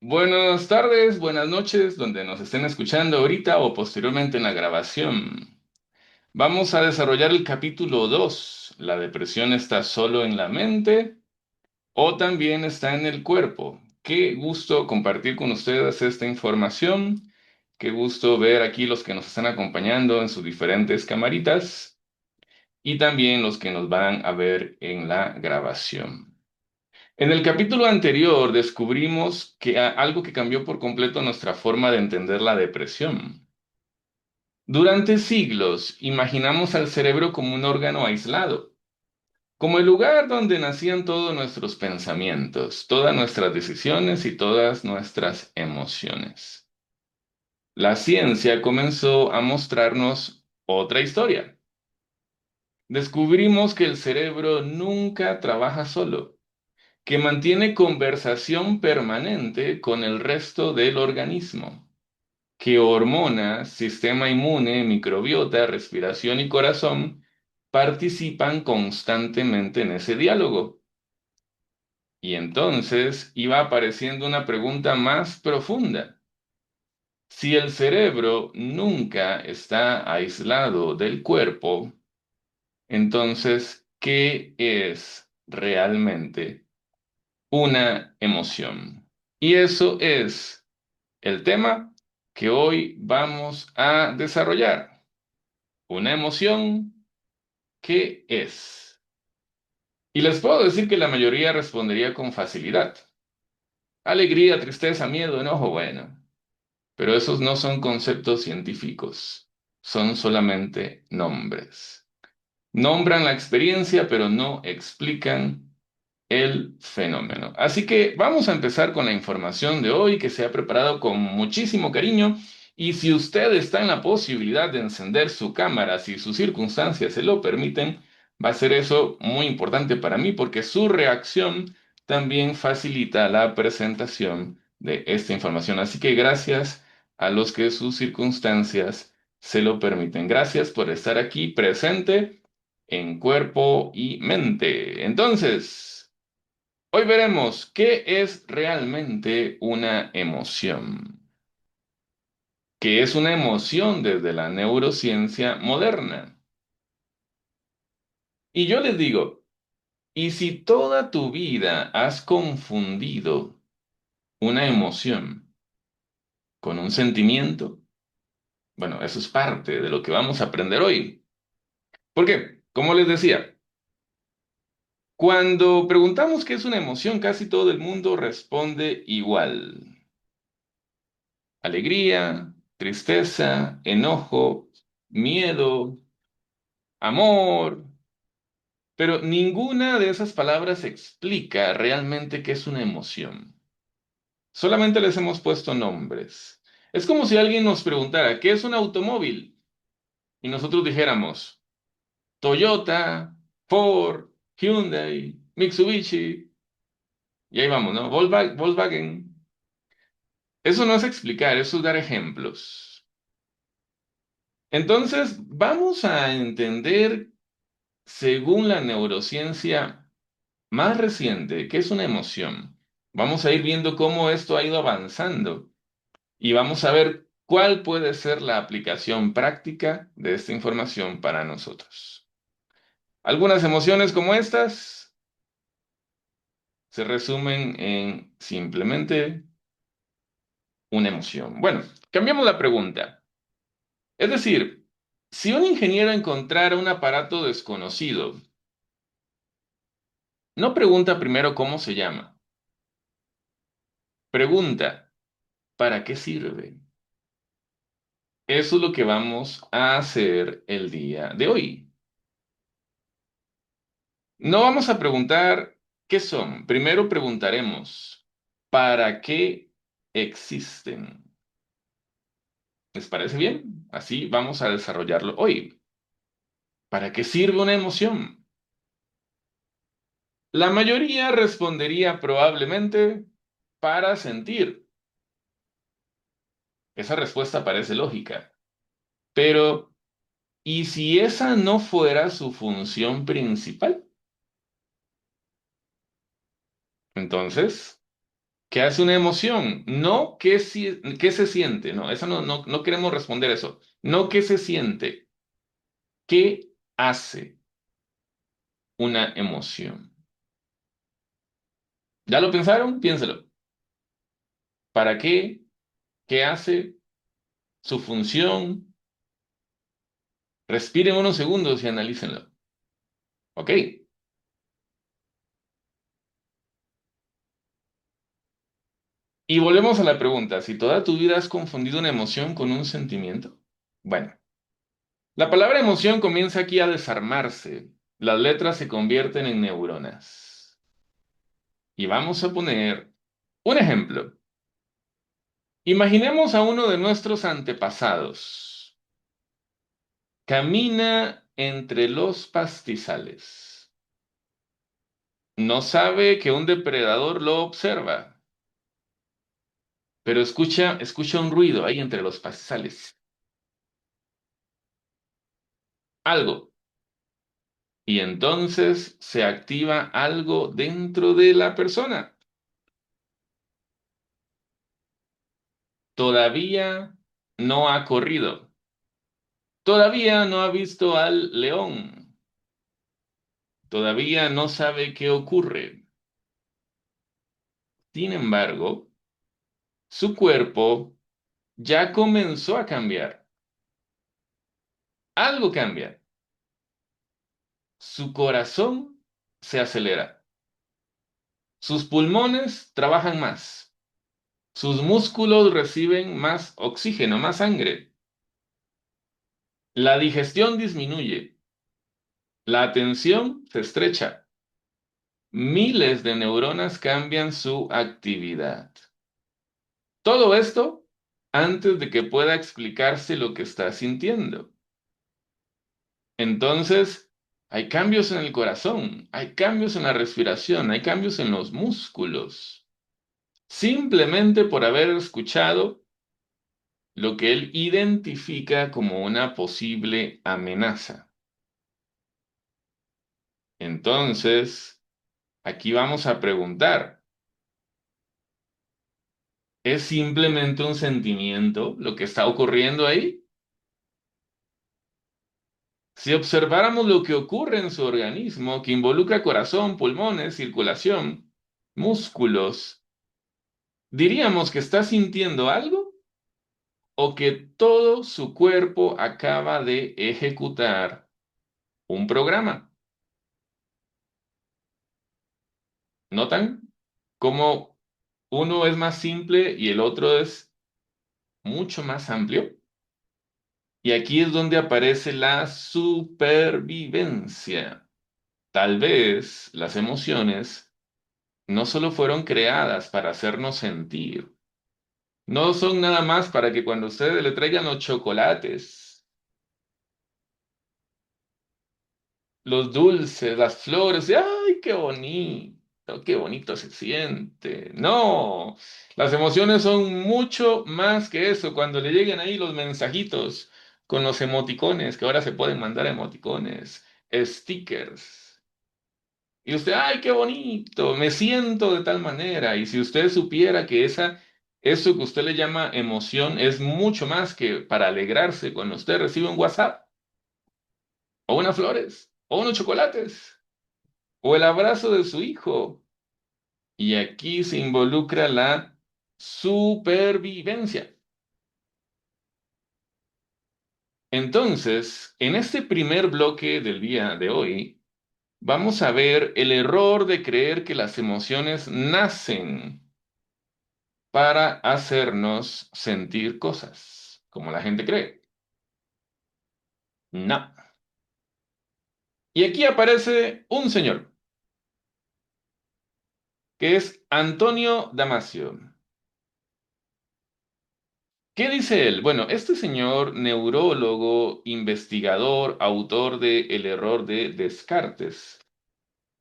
Buenas tardes, buenas noches, donde nos estén escuchando ahorita o posteriormente en la grabación. Vamos a desarrollar el capítulo 2. ¿La depresión está solo en la mente o también está en el cuerpo? Qué gusto compartir con ustedes esta información. Qué gusto ver aquí los que nos están acompañando en sus diferentes camaritas y también los que nos van a ver en la grabación. En el capítulo anterior descubrimos que algo que cambió por completo nuestra forma de entender la depresión. Durante siglos imaginamos al cerebro como un órgano aislado, como el lugar donde nacían todos nuestros pensamientos, todas nuestras decisiones y todas nuestras emociones. La ciencia comenzó a mostrarnos otra historia. Descubrimos que el cerebro nunca trabaja solo, que mantiene conversación permanente con el resto del organismo, que hormonas, sistema inmune, microbiota, respiración y corazón participan constantemente en ese diálogo. Y entonces iba apareciendo una pregunta más profunda. Si el cerebro nunca está aislado del cuerpo, entonces, ¿qué es realmente una emoción? Y eso es el tema que hoy vamos a desarrollar. Una emoción, ¿qué es? Y les puedo decir que la mayoría respondería con facilidad. Alegría, tristeza, miedo, enojo, bueno. Pero esos no son conceptos científicos, son solamente nombres. Nombran la experiencia, pero no explican el fenómeno. Así que vamos a empezar con la información de hoy que se ha preparado con muchísimo cariño y si usted está en la posibilidad de encender su cámara, si sus circunstancias se lo permiten, va a ser eso muy importante para mí porque su reacción también facilita la presentación de esta información. Así que gracias a los que sus circunstancias se lo permiten. Gracias por estar aquí presente en cuerpo y mente. Entonces, hoy veremos qué es realmente una emoción. ¿Qué es una emoción desde la neurociencia moderna? Y yo les digo, ¿y si toda tu vida has confundido una emoción con un sentimiento? Bueno, eso es parte de lo que vamos a aprender hoy. ¿Por qué? Como les decía, cuando preguntamos qué es una emoción, casi todo el mundo responde igual. Alegría, tristeza, enojo, miedo, amor, pero ninguna de esas palabras explica realmente qué es una emoción. Solamente les hemos puesto nombres. Es como si alguien nos preguntara, ¿qué es un automóvil? Y nosotros dijéramos, Toyota, Ford, Hyundai, Mitsubishi, y ahí vamos, ¿no? Volkswagen. Eso no es explicar, eso es dar ejemplos. Entonces, vamos a entender según la neurociencia más reciente, ¿qué es una emoción? Vamos a ir viendo cómo esto ha ido avanzando y vamos a ver cuál puede ser la aplicación práctica de esta información para nosotros. Algunas emociones como estas se resumen en simplemente una emoción. Bueno, cambiamos la pregunta. Es decir, si un ingeniero encontrara un aparato desconocido, no pregunta primero cómo se llama, pregunta, ¿para qué sirve? Eso es lo que vamos a hacer el día de hoy. No vamos a preguntar qué son. Primero preguntaremos, ¿para qué existen? ¿Les parece bien? Así vamos a desarrollarlo hoy. ¿Para qué sirve una emoción? La mayoría respondería probablemente para sentir. Esa respuesta parece lógica. Pero, ¿y si esa no fuera su función principal? Entonces, ¿Qué hace una emoción? No qué, qué se siente. No, eso no queremos responder eso. No qué se siente. ¿Qué hace una emoción? ¿Ya lo pensaron? Piénselo. ¿Para qué? ¿Qué hace? ¿Su función? Respiren unos segundos y analícenlo. ¿Ok? Y volvemos a la pregunta, si toda tu vida has confundido una emoción con un sentimiento. Bueno, la palabra emoción comienza aquí a desarmarse. Las letras se convierten en neuronas. Y vamos a poner un ejemplo. Imaginemos a uno de nuestros antepasados. Camina entre los pastizales. No sabe que un depredador lo observa, pero escucha un ruido ahí entre los pastizales. Algo. Y entonces se activa algo dentro de la persona. Todavía no ha corrido. Todavía no ha visto al león. Todavía no sabe qué ocurre. Sin embargo, su cuerpo ya comenzó a cambiar. Algo cambia. Su corazón se acelera. Sus pulmones trabajan más. Sus músculos reciben más oxígeno, más sangre. La digestión disminuye. La atención se estrecha. Miles de neuronas cambian su actividad. Todo esto antes de que pueda explicarse lo que está sintiendo. Entonces, hay cambios en el corazón, hay cambios en la respiración, hay cambios en los músculos, simplemente por haber escuchado lo que él identifica como una posible amenaza. Entonces, aquí vamos a preguntar, ¿es simplemente un sentimiento lo que está ocurriendo ahí? Si observáramos lo que ocurre en su organismo, que involucra corazón, pulmones, circulación, músculos, ¿diríamos que está sintiendo algo o que todo su cuerpo acaba de ejecutar un programa? ¿Notan cómo uno es más simple y el otro es mucho más amplio? Y aquí es donde aparece la supervivencia. Tal vez las emociones no solo fueron creadas para hacernos sentir, no son nada más para que cuando ustedes le traigan los chocolates, los dulces, las flores, y, ¡ay, qué bonito se siente! No, las emociones son mucho más que eso. Cuando le lleguen ahí los mensajitos con los emoticones, que ahora se pueden mandar emoticones, stickers. Y usted, ¡ay, qué bonito! Me siento de tal manera. Y si usted supiera que eso que usted le llama emoción es mucho más que para alegrarse cuando usted recibe un WhatsApp, o unas flores, o unos chocolates, o el abrazo de su hijo. Y aquí se involucra la supervivencia. Entonces, en este primer bloque del día de hoy, vamos a ver el error de creer que las emociones nacen para hacernos sentir cosas, como la gente cree. No. Y aquí aparece un señor, que es Antonio Damasio. ¿Qué dice él? Bueno, este señor, neurólogo, investigador, autor de El error de Descartes,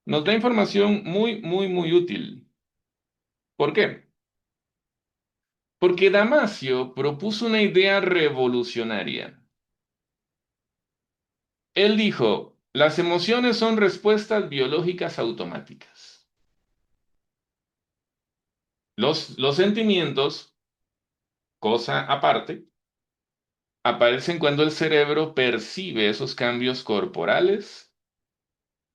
nos da información muy útil. ¿Por qué? Porque Damasio propuso una idea revolucionaria. Él dijo, las emociones son respuestas biológicas automáticas. Los sentimientos, cosa aparte, aparecen cuando el cerebro percibe esos cambios corporales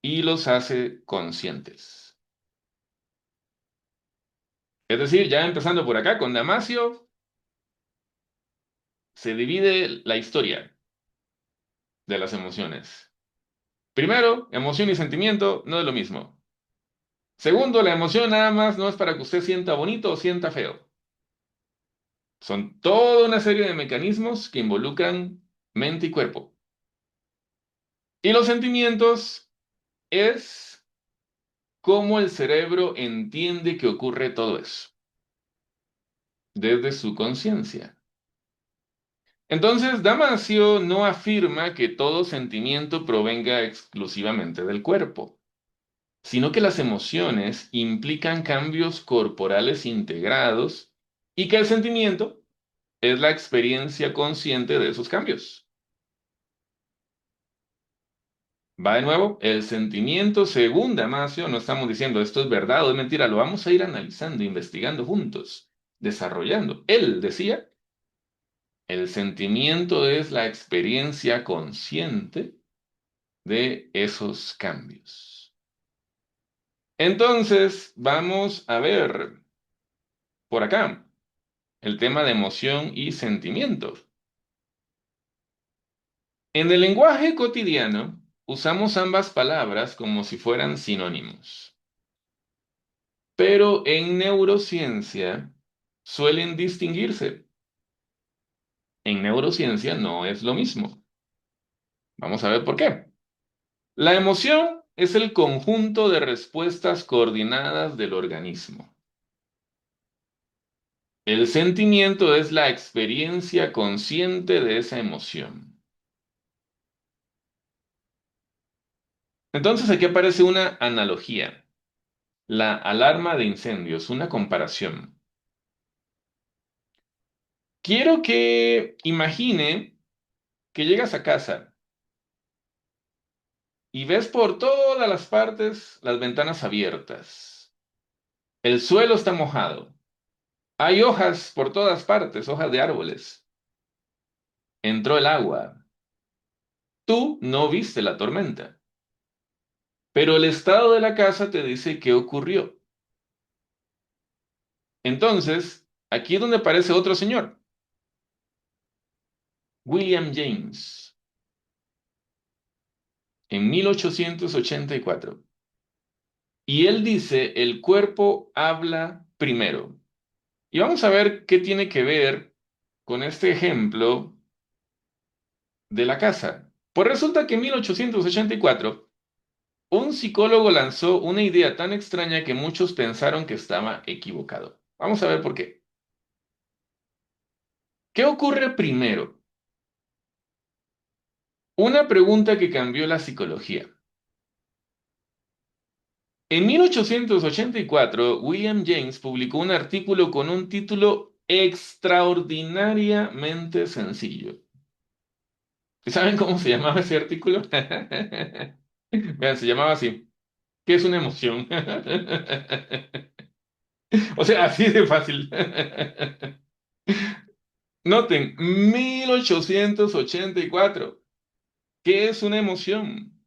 y los hace conscientes. Es decir, ya empezando por acá con Damasio, se divide la historia de las emociones. Primero, emoción y sentimiento no es lo mismo. Segundo, la emoción nada más no es para que usted sienta bonito o sienta feo. Son toda una serie de mecanismos que involucran mente y cuerpo. Y los sentimientos es cómo el cerebro entiende que ocurre todo eso, desde su conciencia. Entonces, Damasio no afirma que todo sentimiento provenga exclusivamente del cuerpo, sino que las emociones implican cambios corporales integrados y que el sentimiento es la experiencia consciente de esos cambios. Va de nuevo, el sentimiento, según Damasio, no estamos diciendo esto es verdad o es mentira, lo vamos a ir analizando, investigando juntos, desarrollando. Él decía, el sentimiento es la experiencia consciente de esos cambios. Entonces, vamos a ver por acá el tema de emoción y sentimiento. En el lenguaje cotidiano, usamos ambas palabras como si fueran sinónimos, pero en neurociencia suelen distinguirse. En neurociencia no es lo mismo. Vamos a ver por qué. La emoción es el conjunto de respuestas coordinadas del organismo. El sentimiento es la experiencia consciente de esa emoción. Entonces aquí aparece una analogía, la alarma de incendios, una comparación. Quiero que imagine que llegas a casa y ves por todas las partes las ventanas abiertas. El suelo está mojado. Hay hojas por todas partes, hojas de árboles. Entró el agua. Tú no viste la tormenta, pero el estado de la casa te dice qué ocurrió. Entonces, aquí es donde aparece otro señor, William James, en 1884. Y él dice, el cuerpo habla primero. Y vamos a ver qué tiene que ver con este ejemplo de la casa. Pues resulta que en 1884, un psicólogo lanzó una idea tan extraña que muchos pensaron que estaba equivocado. Vamos a ver por qué. ¿Qué ocurre primero? Una pregunta que cambió la psicología. En 1884, William James publicó un artículo con un título extraordinariamente sencillo. ¿Saben cómo se llamaba ese artículo? Vean, se llamaba así. ¿Qué es una emoción? O sea, así de fácil. Noten, 1884. ¿Qué es una emoción?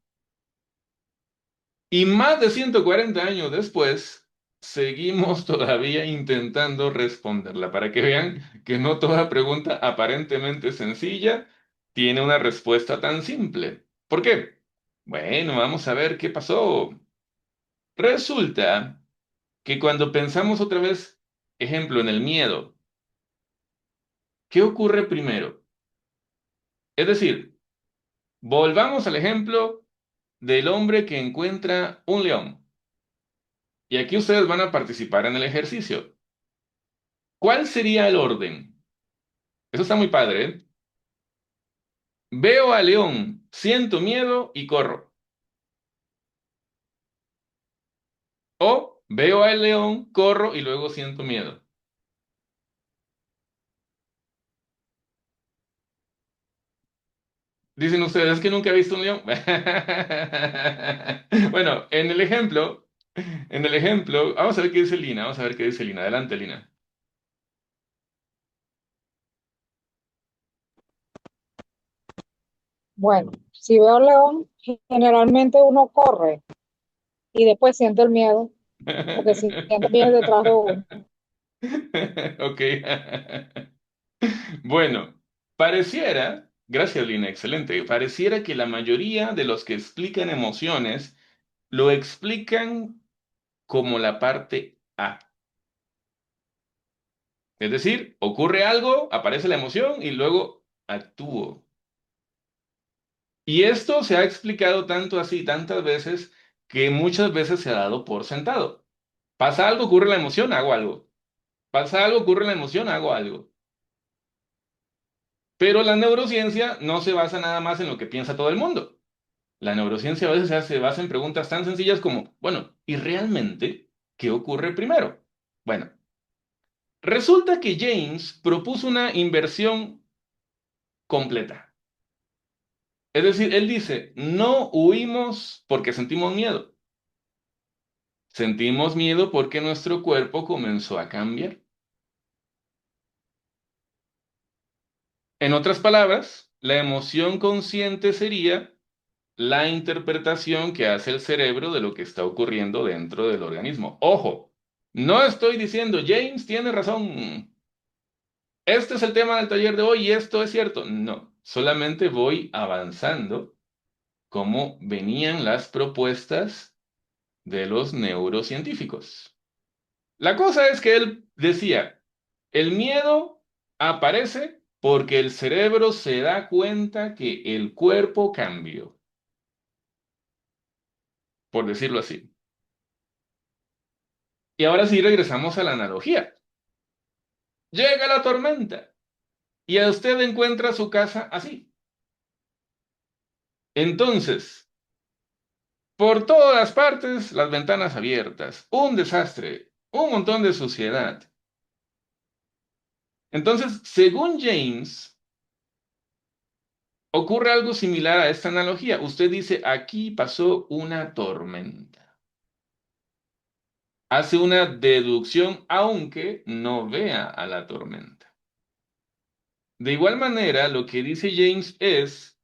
Y más de 140 años después, seguimos todavía intentando responderla, para que vean que no toda pregunta aparentemente sencilla tiene una respuesta tan simple. ¿Por qué? Bueno, vamos a ver qué pasó. Resulta que cuando pensamos otra vez, ejemplo, en el miedo, ¿qué ocurre primero? Es decir, volvamos al ejemplo del hombre que encuentra un león. Y aquí ustedes van a participar en el ejercicio. ¿Cuál sería el orden? Eso está muy padre, ¿eh? Veo al león, siento miedo y corro. O veo al león, corro y luego siento miedo. Dicen ustedes que nunca he visto un león. Bueno, en el ejemplo. En el ejemplo, vamos a ver qué dice Lina, vamos a ver qué dice Lina. Adelante, Lina. Bueno, si veo león, generalmente uno corre y después siente el miedo, porque siente viene detrás de uno. Ok. Bueno, gracias Lina, excelente, pareciera que la mayoría de los que explican emociones lo explican como la parte A. Es decir, ocurre algo, aparece la emoción y luego actúo. Y esto se ha explicado tanto así, tantas veces, que muchas veces se ha dado por sentado. Pasa algo, ocurre la emoción, hago algo. Pasa algo, ocurre la emoción, hago algo. Pero la neurociencia no se basa nada más en lo que piensa todo el mundo. La neurociencia a veces se basa en preguntas tan sencillas como, bueno, ¿y realmente qué ocurre primero? Bueno, resulta que James propuso una inversión completa. Es decir, él dice, no huimos porque sentimos miedo. Sentimos miedo porque nuestro cuerpo comenzó a cambiar. En otras palabras, la emoción consciente sería la interpretación que hace el cerebro de lo que está ocurriendo dentro del organismo. Ojo, no estoy diciendo James tiene razón. Este es el tema del taller de hoy y esto es cierto. No, solamente voy avanzando como venían las propuestas de los neurocientíficos. La cosa es que él decía, el miedo aparece porque el cerebro se da cuenta que el cuerpo cambió, por decirlo así. Y ahora sí regresamos a la analogía. Llega la tormenta y a usted encuentra su casa así. Entonces, por todas partes, las ventanas abiertas, un desastre, un montón de suciedad. Entonces, según James, ocurre algo similar a esta analogía. Usted dice, aquí pasó una tormenta. Hace una deducción aunque no vea a la tormenta. De igual manera, lo que dice James es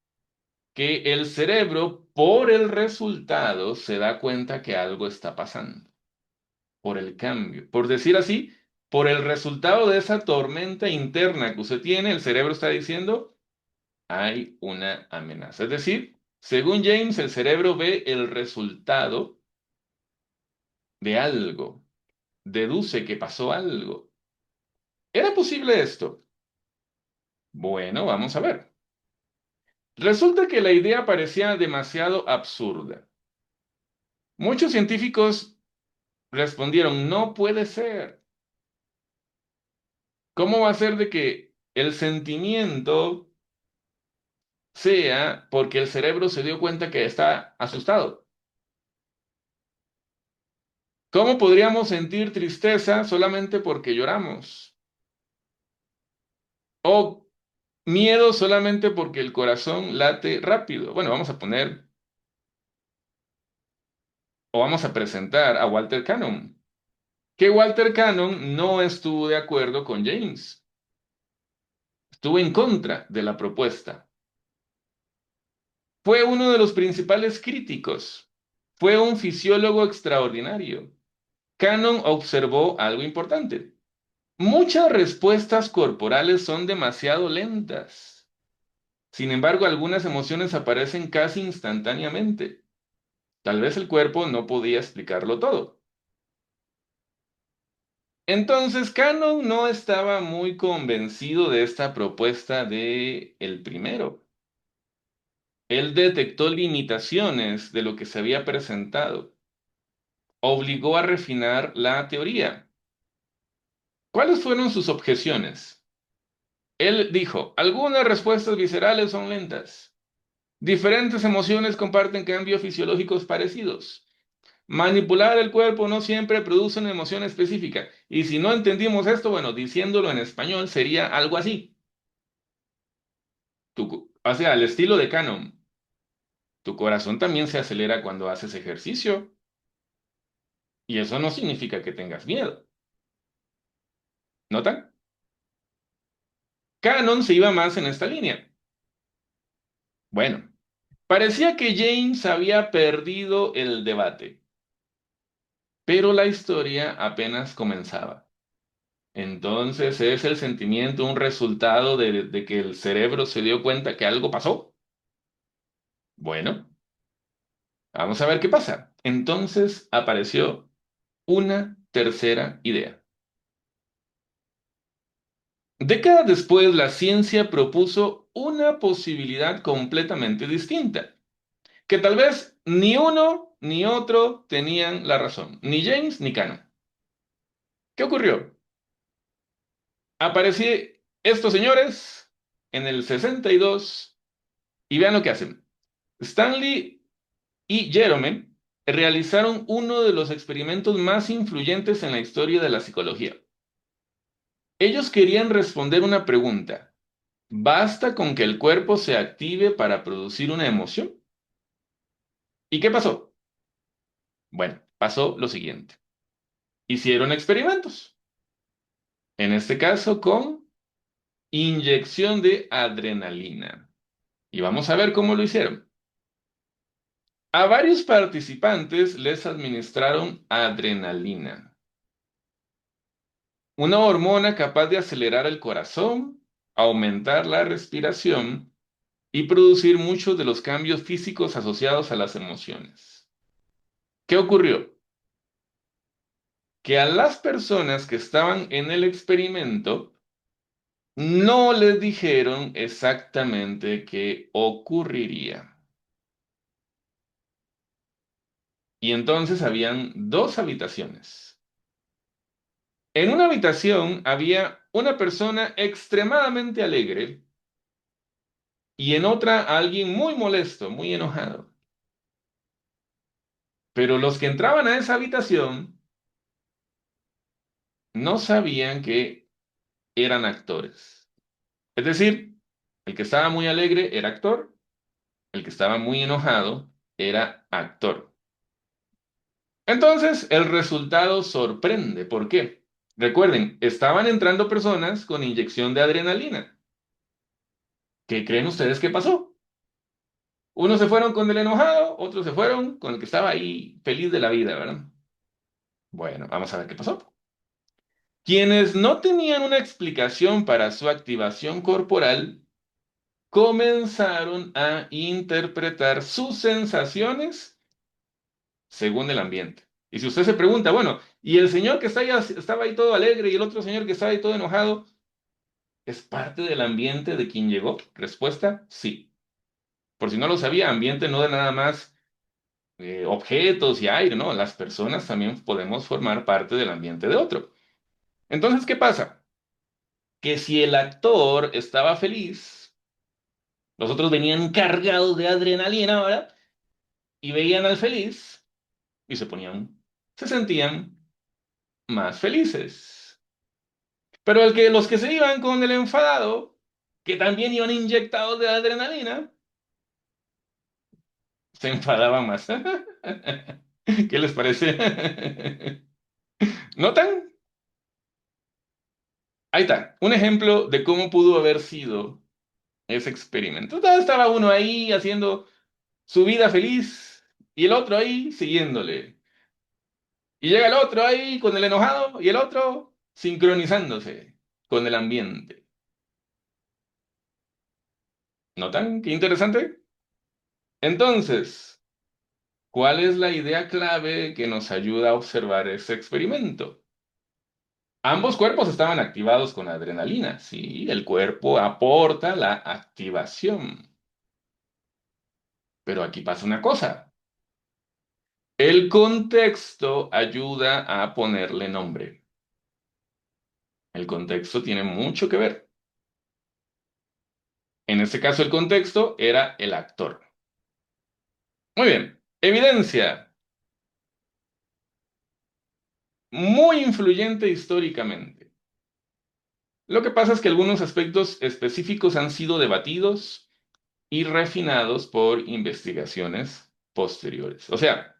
que el cerebro, por el resultado, se da cuenta que algo está pasando, por el cambio. Por decir así, por el resultado de esa tormenta interna que usted tiene, el cerebro está diciendo, hay una amenaza. Es decir, según James, el cerebro ve el resultado de algo, deduce que pasó algo. ¿Era posible esto? Bueno, vamos a ver. Resulta que la idea parecía demasiado absurda. Muchos científicos respondieron, no puede ser. ¿Cómo va a ser de que el sentimiento sea porque el cerebro se dio cuenta que está asustado? ¿Cómo podríamos sentir tristeza solamente porque lloramos? ¿O miedo solamente porque el corazón late rápido? Bueno, vamos a poner o vamos a presentar a Walter Cannon, que Walter Cannon no estuvo de acuerdo con James, estuvo en contra de la propuesta. Fue uno de los principales críticos. Fue un fisiólogo extraordinario. Cannon observó algo importante. Muchas respuestas corporales son demasiado lentas. Sin embargo, algunas emociones aparecen casi instantáneamente. Tal vez el cuerpo no podía explicarlo todo. Entonces, Cannon no estaba muy convencido de esta propuesta de el primero. Él detectó limitaciones de lo que se había presentado. Obligó a refinar la teoría. ¿Cuáles fueron sus objeciones? Él dijo, algunas respuestas viscerales son lentas. Diferentes emociones comparten cambios fisiológicos parecidos. Manipular el cuerpo no siempre produce una emoción específica. Y si no entendimos esto, bueno, diciéndolo en español sería algo así. O sea, al estilo de Canon. Tu corazón también se acelera cuando haces ejercicio. Y eso no significa que tengas miedo. ¿Notan? Cannon se iba más en esta línea. Bueno, parecía que James había perdido el debate, pero la historia apenas comenzaba. Entonces, ¿es el sentimiento un resultado de que el cerebro se dio cuenta que algo pasó? Bueno, vamos a ver qué pasa. Entonces apareció una tercera idea. Décadas después, la ciencia propuso una posibilidad completamente distinta, que tal vez ni uno ni otro tenían la razón, ni James ni Cannon. ¿Qué ocurrió? Aparecieron estos señores en el 62 y vean lo que hacen. Stanley y Jerome realizaron uno de los experimentos más influyentes en la historia de la psicología. Ellos querían responder una pregunta. ¿Basta con que el cuerpo se active para producir una emoción? ¿Y qué pasó? Bueno, pasó lo siguiente. Hicieron experimentos, en este caso con inyección de adrenalina. Y vamos a ver cómo lo hicieron. A varios participantes les administraron adrenalina, una hormona capaz de acelerar el corazón, aumentar la respiración y producir muchos de los cambios físicos asociados a las emociones. ¿Qué ocurrió? Que a las personas que estaban en el experimento no les dijeron exactamente qué ocurriría. Y entonces habían dos habitaciones. En una habitación había una persona extremadamente alegre y en otra alguien muy molesto, muy enojado. Pero los que entraban a esa habitación no sabían que eran actores. Es decir, el que estaba muy alegre era actor, el que estaba muy enojado era actor. Entonces, el resultado sorprende. ¿Por qué? Recuerden, estaban entrando personas con inyección de adrenalina. ¿Qué creen ustedes que pasó? Unos se fueron con el enojado, otros se fueron con el que estaba ahí feliz de la vida, ¿verdad? Bueno, vamos a ver qué pasó. Quienes no tenían una explicación para su activación corporal comenzaron a interpretar sus sensaciones según el ambiente. Y si usted se pregunta, bueno, ¿y el señor que estaba ahí todo alegre y el otro señor que estaba ahí todo enojado, es parte del ambiente de quien llegó? Respuesta, sí. Por si no lo sabía, ambiente no de nada más objetos y aire, ¿no? Las personas también podemos formar parte del ambiente de otro. Entonces, ¿qué pasa? Que si el actor estaba feliz, los otros venían cargados de adrenalina, ¿verdad? Y veían al feliz y se sentían más felices. Pero los que se iban con el enfadado, que también iban inyectados de adrenalina, se enfadaban más. ¿Qué les parece? ¿Notan? Ahí está, un ejemplo de cómo pudo haber sido ese experimento. Entonces, estaba uno ahí haciendo su vida feliz y el otro ahí siguiéndole. Y llega el otro ahí con el enojado y el otro sincronizándose con el ambiente. ¿Notan? Qué interesante. Entonces, ¿cuál es la idea clave que nos ayuda a observar ese experimento? Ambos cuerpos estaban activados con adrenalina, sí, el cuerpo aporta la activación. Pero aquí pasa una cosa. El contexto ayuda a ponerle nombre. El contexto tiene mucho que ver. En este caso, el contexto era el actor. Muy bien. Evidencia. Muy influyente históricamente. Lo que pasa es que algunos aspectos específicos han sido debatidos y refinados por investigaciones posteriores. O sea,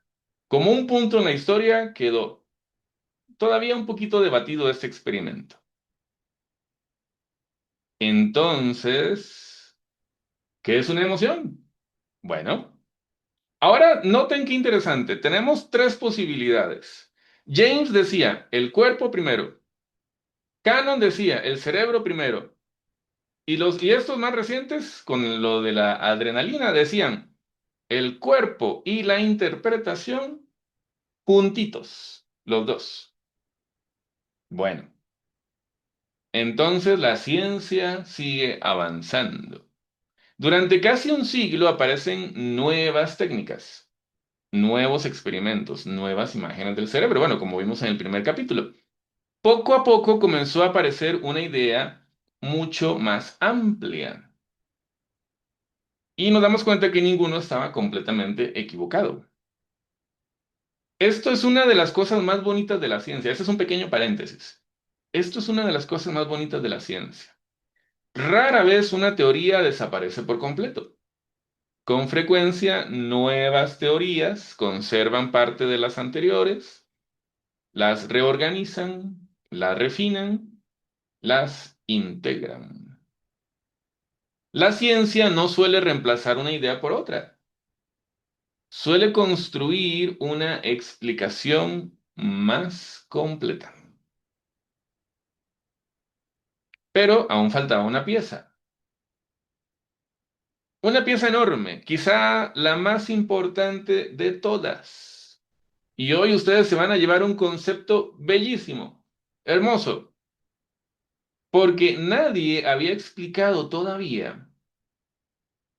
como un punto en la historia quedó, todavía un poquito debatido este experimento. Entonces, ¿qué es una emoción? Bueno, ahora noten qué interesante. Tenemos tres posibilidades. James decía el cuerpo primero. Cannon decía el cerebro primero. Y estos más recientes, con lo de la adrenalina, decían el cuerpo y la interpretación juntitos, los dos. Bueno, entonces la ciencia sigue avanzando. Durante casi un siglo aparecen nuevas técnicas, nuevos experimentos, nuevas imágenes del cerebro. Bueno, como vimos en el primer capítulo. Poco a poco comenzó a aparecer una idea mucho más amplia y nos damos cuenta que ninguno estaba completamente equivocado. Esto es una de las cosas más bonitas de la ciencia. Este es un pequeño paréntesis. Esto es una de las cosas más bonitas de la ciencia. Rara vez una teoría desaparece por completo. Con frecuencia, nuevas teorías conservan parte de las anteriores, las reorganizan, las refinan, las integran. La ciencia no suele reemplazar una idea por otra, suele construir una explicación más completa. Pero aún faltaba una pieza enorme, quizá la más importante de todas. Y hoy ustedes se van a llevar un concepto bellísimo, hermoso, porque nadie había explicado todavía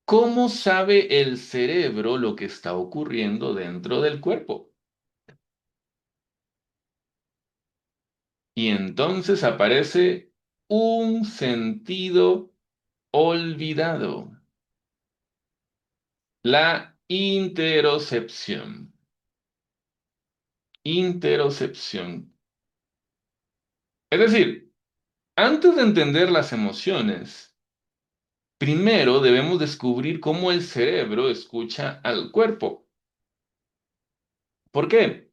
cómo sabe el cerebro lo que está ocurriendo dentro del cuerpo. Y entonces aparece un sentido olvidado, la interocepción. Interocepción. Es decir, antes de entender las emociones, primero debemos descubrir cómo el cerebro escucha al cuerpo. ¿Por qué?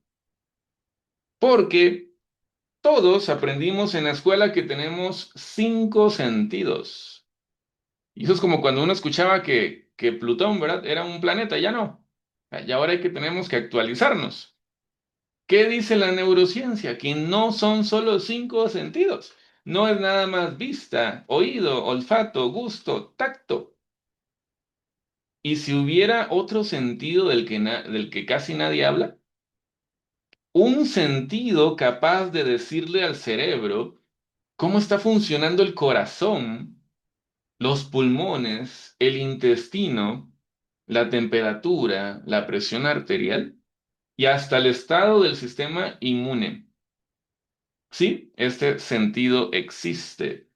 Porque todos aprendimos en la escuela que tenemos cinco sentidos. Y eso es como cuando uno escuchaba que Plutón, ¿verdad? Era un planeta, ya no. Y ahora tenemos que actualizarnos. ¿Qué dice la neurociencia? Que no son solo cinco sentidos. No es nada más vista, oído, olfato, gusto, tacto. Y si hubiera otro sentido del que casi nadie habla, un sentido capaz de decirle al cerebro cómo está funcionando el corazón, los pulmones, el intestino, la temperatura, la presión arterial y hasta el estado del sistema inmune. Sí, este sentido existe.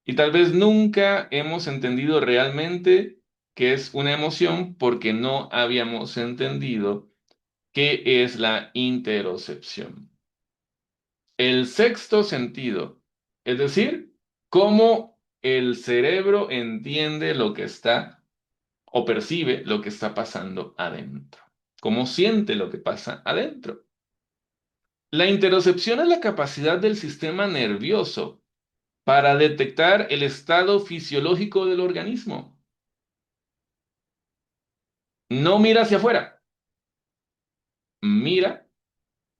Y tal vez nunca hemos entendido realmente qué es una emoción porque no habíamos entendido qué es la interocepción. El sexto sentido, es decir, cómo el cerebro entiende lo que está o percibe lo que está pasando adentro, cómo siente lo que pasa adentro. La interocepción es la capacidad del sistema nervioso para detectar el estado fisiológico del organismo. No mira hacia afuera, mira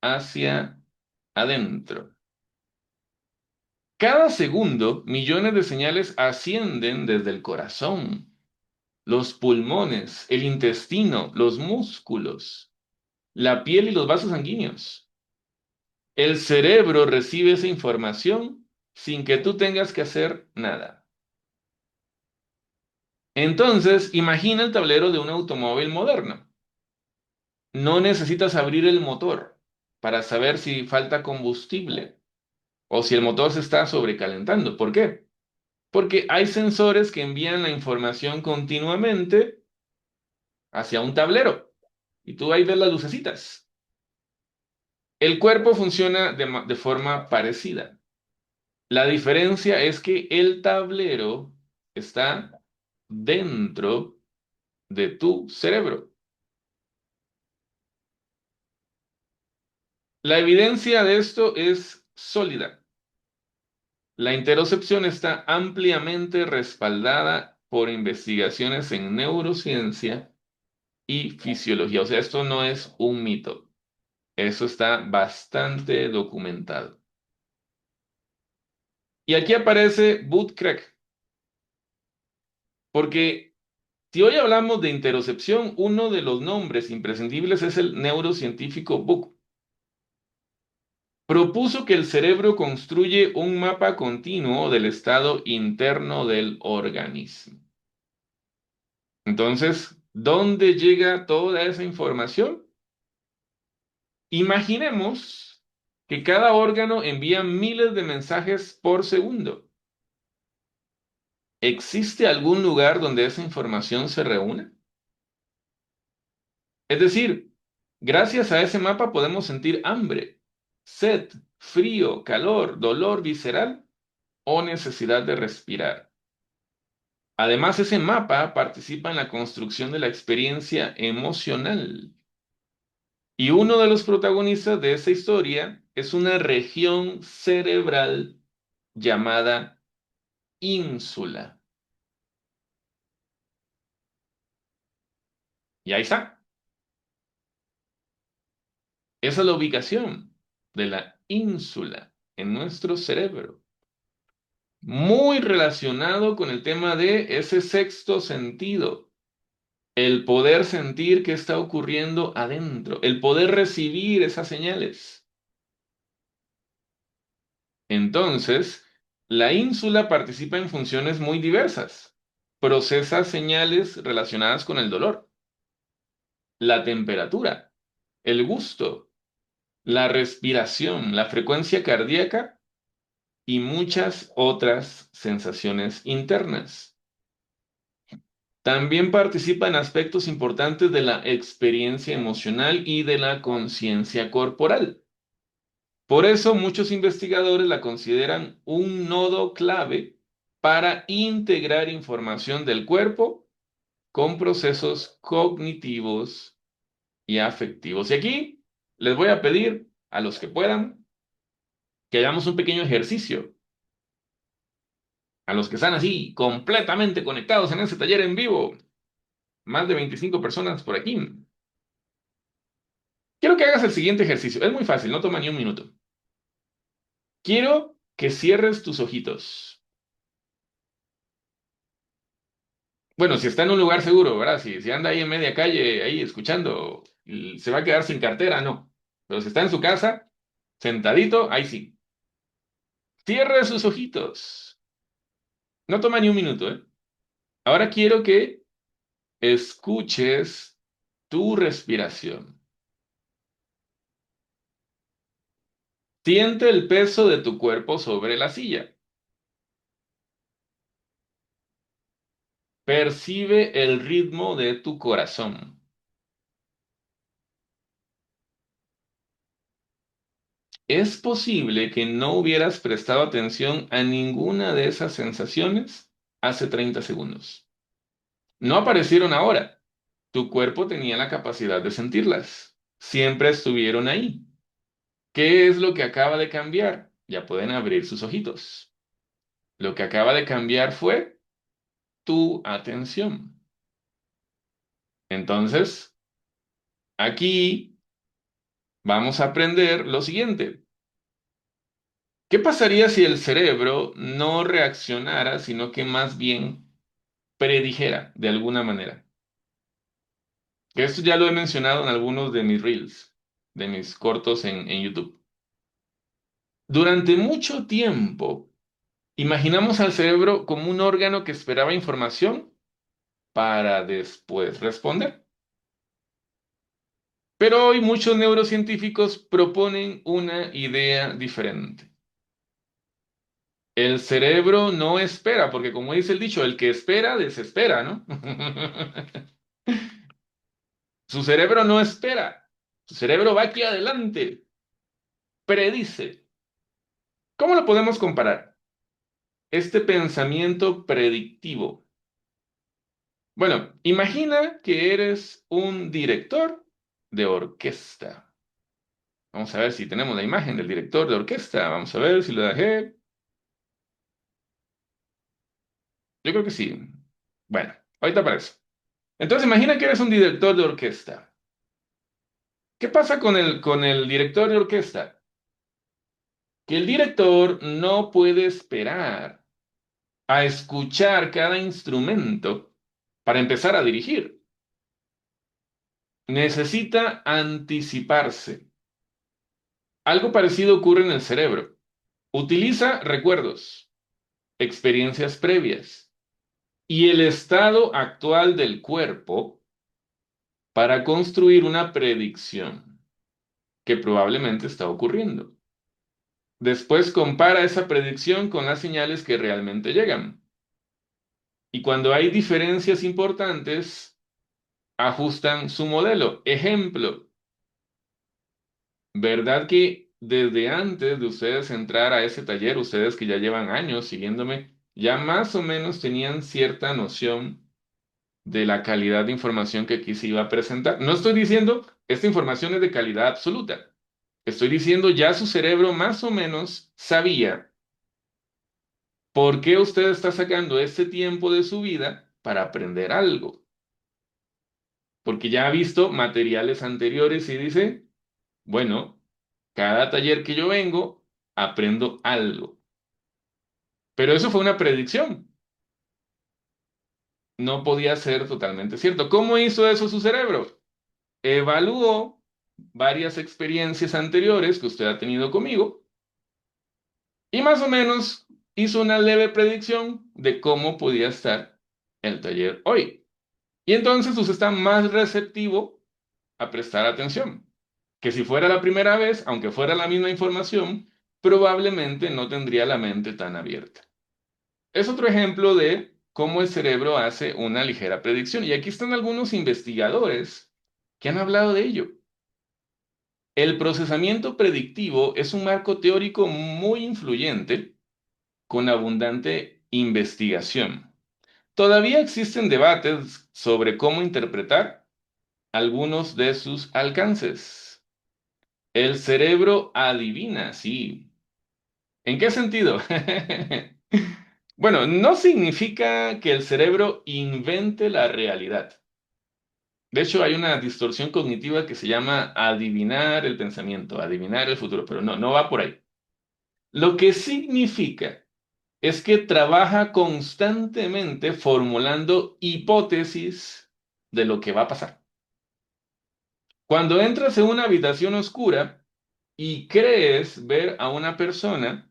hacia adentro. Cada segundo, millones de señales ascienden desde el corazón, los pulmones, el intestino, los músculos, la piel y los vasos sanguíneos. El cerebro recibe esa información sin que tú tengas que hacer nada. Entonces, imagina el tablero de un automóvil moderno. No necesitas abrir el motor para saber si falta combustible o si el motor se está sobrecalentando. ¿Por qué? Porque hay sensores que envían la información continuamente hacia un tablero y tú ahí ves las lucecitas. El cuerpo funciona de forma parecida. La diferencia es que el tablero está dentro de tu cerebro. La evidencia de esto es sólida. La interocepción está ampliamente respaldada por investigaciones en neurociencia y fisiología. O sea, esto no es un mito. Eso está bastante documentado. Y aquí aparece Bud Craig, porque si hoy hablamos de interocepción, uno de los nombres imprescindibles es el neurocientífico Buck. Propuso que el cerebro construye un mapa continuo del estado interno del organismo. Entonces, ¿dónde llega toda esa información? Imaginemos que cada órgano envía miles de mensajes por segundo. ¿Existe algún lugar donde esa información se reúne? Es decir, gracias a ese mapa podemos sentir hambre, sed, frío, calor, dolor visceral o necesidad de respirar. Además, ese mapa participa en la construcción de la experiencia emocional. Y uno de los protagonistas de esa historia es una región cerebral llamada ínsula. Y ahí está. Esa es la ubicación de la ínsula en nuestro cerebro. Muy relacionado con el tema de ese sexto sentido, el poder sentir qué está ocurriendo adentro, el poder recibir esas señales. Entonces, la ínsula participa en funciones muy diversas. Procesa señales relacionadas con el dolor, la temperatura, el gusto, la respiración, la frecuencia cardíaca y muchas otras sensaciones internas. También participa en aspectos importantes de la experiencia emocional y de la conciencia corporal. Por eso muchos investigadores la consideran un nodo clave para integrar información del cuerpo con procesos cognitivos y afectivos. Y aquí les voy a pedir a los que puedan que hagamos un pequeño ejercicio. A los que están así completamente conectados en ese taller en vivo, más de 25 personas por aquí. Quiero que hagas el siguiente ejercicio. Es muy fácil, no toma ni un minuto. Quiero que cierres tus ojitos. Bueno, si está en un lugar seguro, ¿verdad? Si anda ahí en media calle, ahí escuchando, y se va a quedar sin cartera, no. Pero si está en su casa, sentadito, ahí sí. Cierre sus ojitos. No toma ni un minuto, ¿eh? Ahora quiero que escuches tu respiración. Siente el peso de tu cuerpo sobre la silla. Percibe el ritmo de tu corazón. Es posible que no hubieras prestado atención a ninguna de esas sensaciones hace 30 segundos. No aparecieron ahora. Tu cuerpo tenía la capacidad de sentirlas. Siempre estuvieron ahí. ¿Qué es lo que acaba de cambiar? Ya pueden abrir sus ojitos. Lo que acaba de cambiar fue tu atención. Entonces, aquí vamos a aprender lo siguiente. ¿Qué pasaría si el cerebro no reaccionara, sino que más bien predijera de alguna manera? Que esto ya lo he mencionado en algunos de mis reels, de mis cortos en YouTube. Durante mucho tiempo, imaginamos al cerebro como un órgano que esperaba información para después responder. Pero hoy muchos neurocientíficos proponen una idea diferente. El cerebro no espera, porque como dice el dicho, el que espera desespera, ¿no? Su cerebro no espera, su cerebro va aquí adelante, predice. ¿Cómo lo podemos comparar? Este pensamiento predictivo. Bueno, imagina que eres un director de orquesta. Vamos a ver si tenemos la imagen del director de orquesta. Vamos a ver si lo dejé. Yo creo que sí. Bueno, ahorita aparece. Entonces imagina que eres un director de orquesta. ¿Qué pasa con el director de orquesta? Que el director no puede esperar a escuchar cada instrumento para empezar a dirigir. Necesita anticiparse. Algo parecido ocurre en el cerebro. Utiliza recuerdos, experiencias previas y el estado actual del cuerpo para construir una predicción que probablemente está ocurriendo. Después compara esa predicción con las señales que realmente llegan. Y cuando hay diferencias importantes, ajustan su modelo. Ejemplo, ¿verdad que desde antes de ustedes entrar a ese taller, ustedes que ya llevan años siguiéndome, ya más o menos tenían cierta noción de la calidad de información que aquí se iba a presentar? No estoy diciendo esta información es de calidad absoluta. Estoy diciendo ya su cerebro más o menos sabía por qué usted está sacando este tiempo de su vida para aprender algo. Porque ya ha visto materiales anteriores y dice, bueno, cada taller que yo vengo, aprendo algo. Pero eso fue una predicción. No podía ser totalmente cierto. ¿Cómo hizo eso su cerebro? Evaluó varias experiencias anteriores que usted ha tenido conmigo y más o menos hizo una leve predicción de cómo podía estar el taller hoy. Y entonces usted está más receptivo a prestar atención. Que si fuera la primera vez, aunque fuera la misma información, probablemente no tendría la mente tan abierta. Es otro ejemplo de cómo el cerebro hace una ligera predicción. Y aquí están algunos investigadores que han hablado de ello. El procesamiento predictivo es un marco teórico muy influyente con abundante investigación. Todavía existen debates sobre cómo interpretar algunos de sus alcances. El cerebro adivina, sí. ¿En qué sentido? Bueno, no significa que el cerebro invente la realidad. De hecho, hay una distorsión cognitiva que se llama adivinar el pensamiento, adivinar el futuro, pero no, no va por ahí. Lo que significa es que trabaja constantemente formulando hipótesis de lo que va a pasar. Cuando entras en una habitación oscura y crees ver a una persona,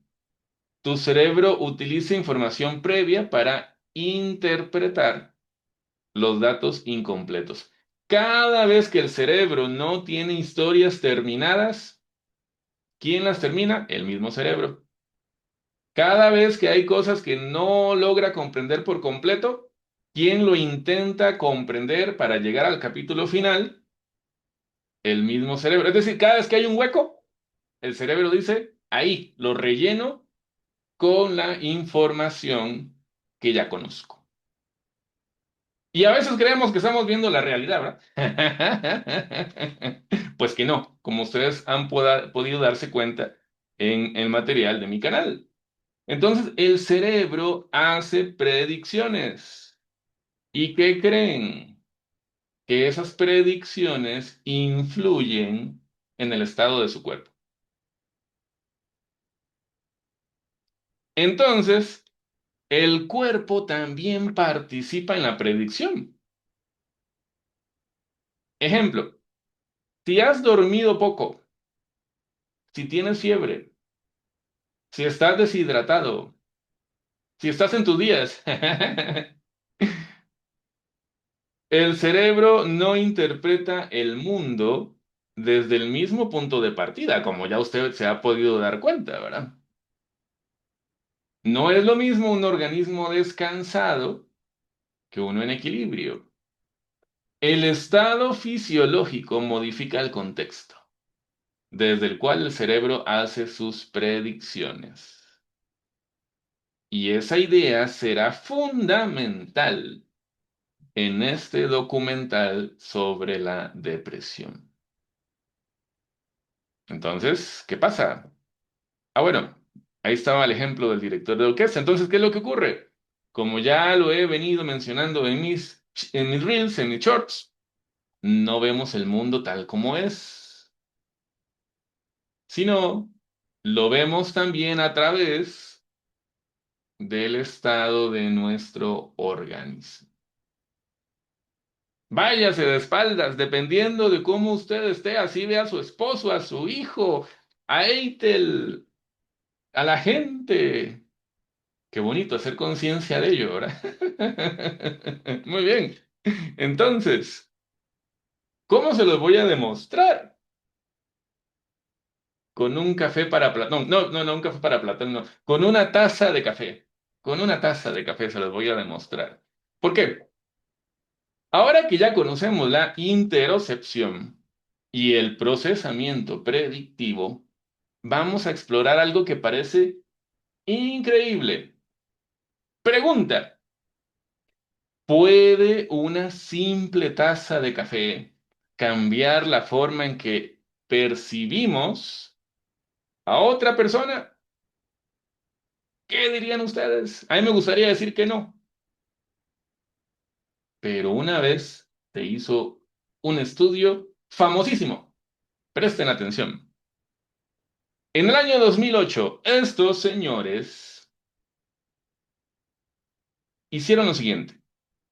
tu cerebro utiliza información previa para interpretar los datos incompletos. Cada vez que el cerebro no tiene historias terminadas, ¿quién las termina? El mismo cerebro. Cada vez que hay cosas que no logra comprender por completo, ¿quién lo intenta comprender para llegar al capítulo final? El mismo cerebro. Es decir, cada vez que hay un hueco, el cerebro dice, ahí, lo relleno con la información que ya conozco. Y a veces creemos que estamos viendo la realidad, ¿verdad? Pues que no, como ustedes han podido darse cuenta en el material de mi canal. Entonces, el cerebro hace predicciones. ¿Y qué creen? Que esas predicciones influyen en el estado de su cuerpo. Entonces, el cuerpo también participa en la predicción. Ejemplo, si has dormido poco, si tienes fiebre, si estás deshidratado, si estás en tus días, el cerebro no interpreta el mundo desde el mismo punto de partida, como ya usted se ha podido dar cuenta, ¿verdad? No es lo mismo un organismo descansado que uno en equilibrio. El estado fisiológico modifica el contexto, desde el cual el cerebro hace sus predicciones. Y esa idea será fundamental en este documental sobre la depresión. Entonces, ¿qué pasa? Ah, bueno, ahí estaba el ejemplo del director de orquesta. Entonces, ¿qué es lo que ocurre? Como ya lo he venido mencionando en mis reels, en mis shorts, no vemos el mundo tal como es, sino lo vemos también a través del estado de nuestro organismo. Váyase de espaldas, dependiendo de cómo usted esté, así ve a su esposo, a su hijo, a Eitel, a la gente. Qué bonito hacer conciencia de ello, ¿verdad? Muy bien. Entonces, ¿cómo se los voy a demostrar? Con un café para Platón. No, no, no, un café para Platón, no. Con una taza de café. Con una taza de café se los voy a demostrar. ¿Por qué? Ahora que ya conocemos la interocepción y el procesamiento predictivo, vamos a explorar algo que parece increíble. Pregunta. ¿Puede una simple taza de café cambiar la forma en que percibimos a otra persona? ¿Qué dirían ustedes? A mí me gustaría decir que no, pero una vez se hizo un estudio famosísimo. Presten atención. En el año 2008, estos señores hicieron lo siguiente.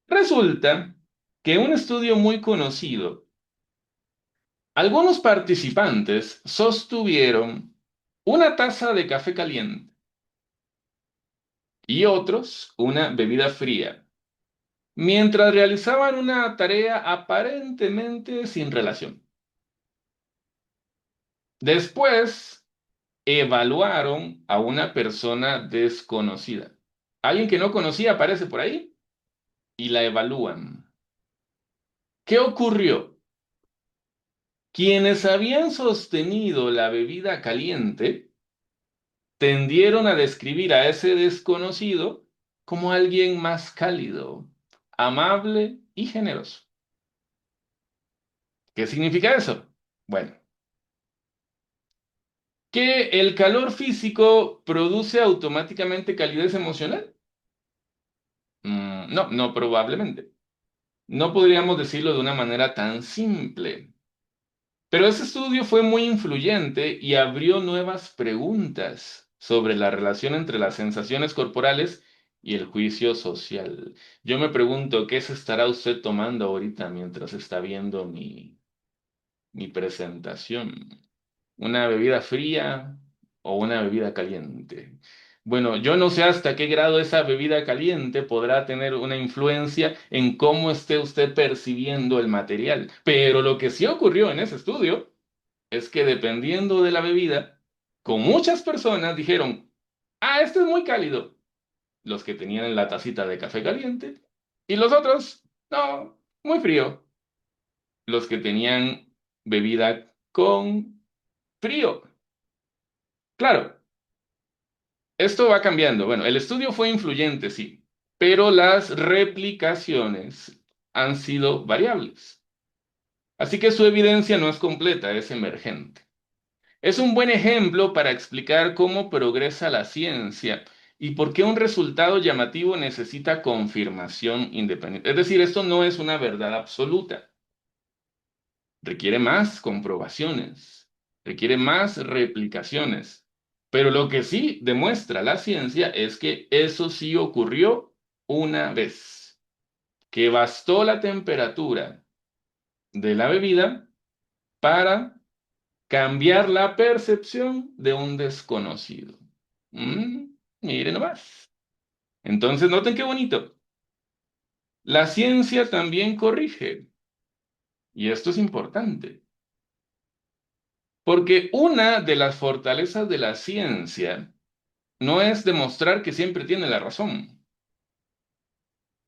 Resulta que un estudio muy conocido, algunos participantes sostuvieron una taza de café caliente y otros una bebida fría, mientras realizaban una tarea aparentemente sin relación. Después evaluaron a una persona desconocida. Alguien que no conocía aparece por ahí y la evalúan. ¿Qué ocurrió? Quienes habían sostenido la bebida caliente tendieron a describir a ese desconocido como alguien más cálido, amable y generoso. ¿Qué significa eso? Bueno, que el calor físico produce automáticamente calidez emocional. No, no probablemente. No podríamos decirlo de una manera tan simple. Pero ese estudio fue muy influyente y abrió nuevas preguntas sobre la relación entre las sensaciones corporales y el juicio social. Yo me pregunto, ¿qué se estará usted tomando ahorita mientras está viendo mi presentación? ¿Una bebida fría o una bebida caliente? Bueno, yo no sé hasta qué grado esa bebida caliente podrá tener una influencia en cómo esté usted percibiendo el material. Pero lo que sí ocurrió en ese estudio es que dependiendo de la bebida, con muchas personas dijeron, ah, este es muy cálido, los que tenían la tacita de café caliente, y los otros, no, muy frío, los que tenían bebida con frío. Claro, esto va cambiando. Bueno, el estudio fue influyente, sí, pero las replicaciones han sido variables. Así que su evidencia no es completa, es emergente. Es un buen ejemplo para explicar cómo progresa la ciencia y por qué un resultado llamativo necesita confirmación independiente. Es decir, esto no es una verdad absoluta. Requiere más comprobaciones, requiere más replicaciones. Pero lo que sí demuestra la ciencia es que eso sí ocurrió una vez, que bastó la temperatura de la bebida para cambiar la percepción de un desconocido. Mire nomás. Entonces, noten qué bonito. La ciencia también corrige, y esto es importante, porque una de las fortalezas de la ciencia no es demostrar que siempre tiene la razón,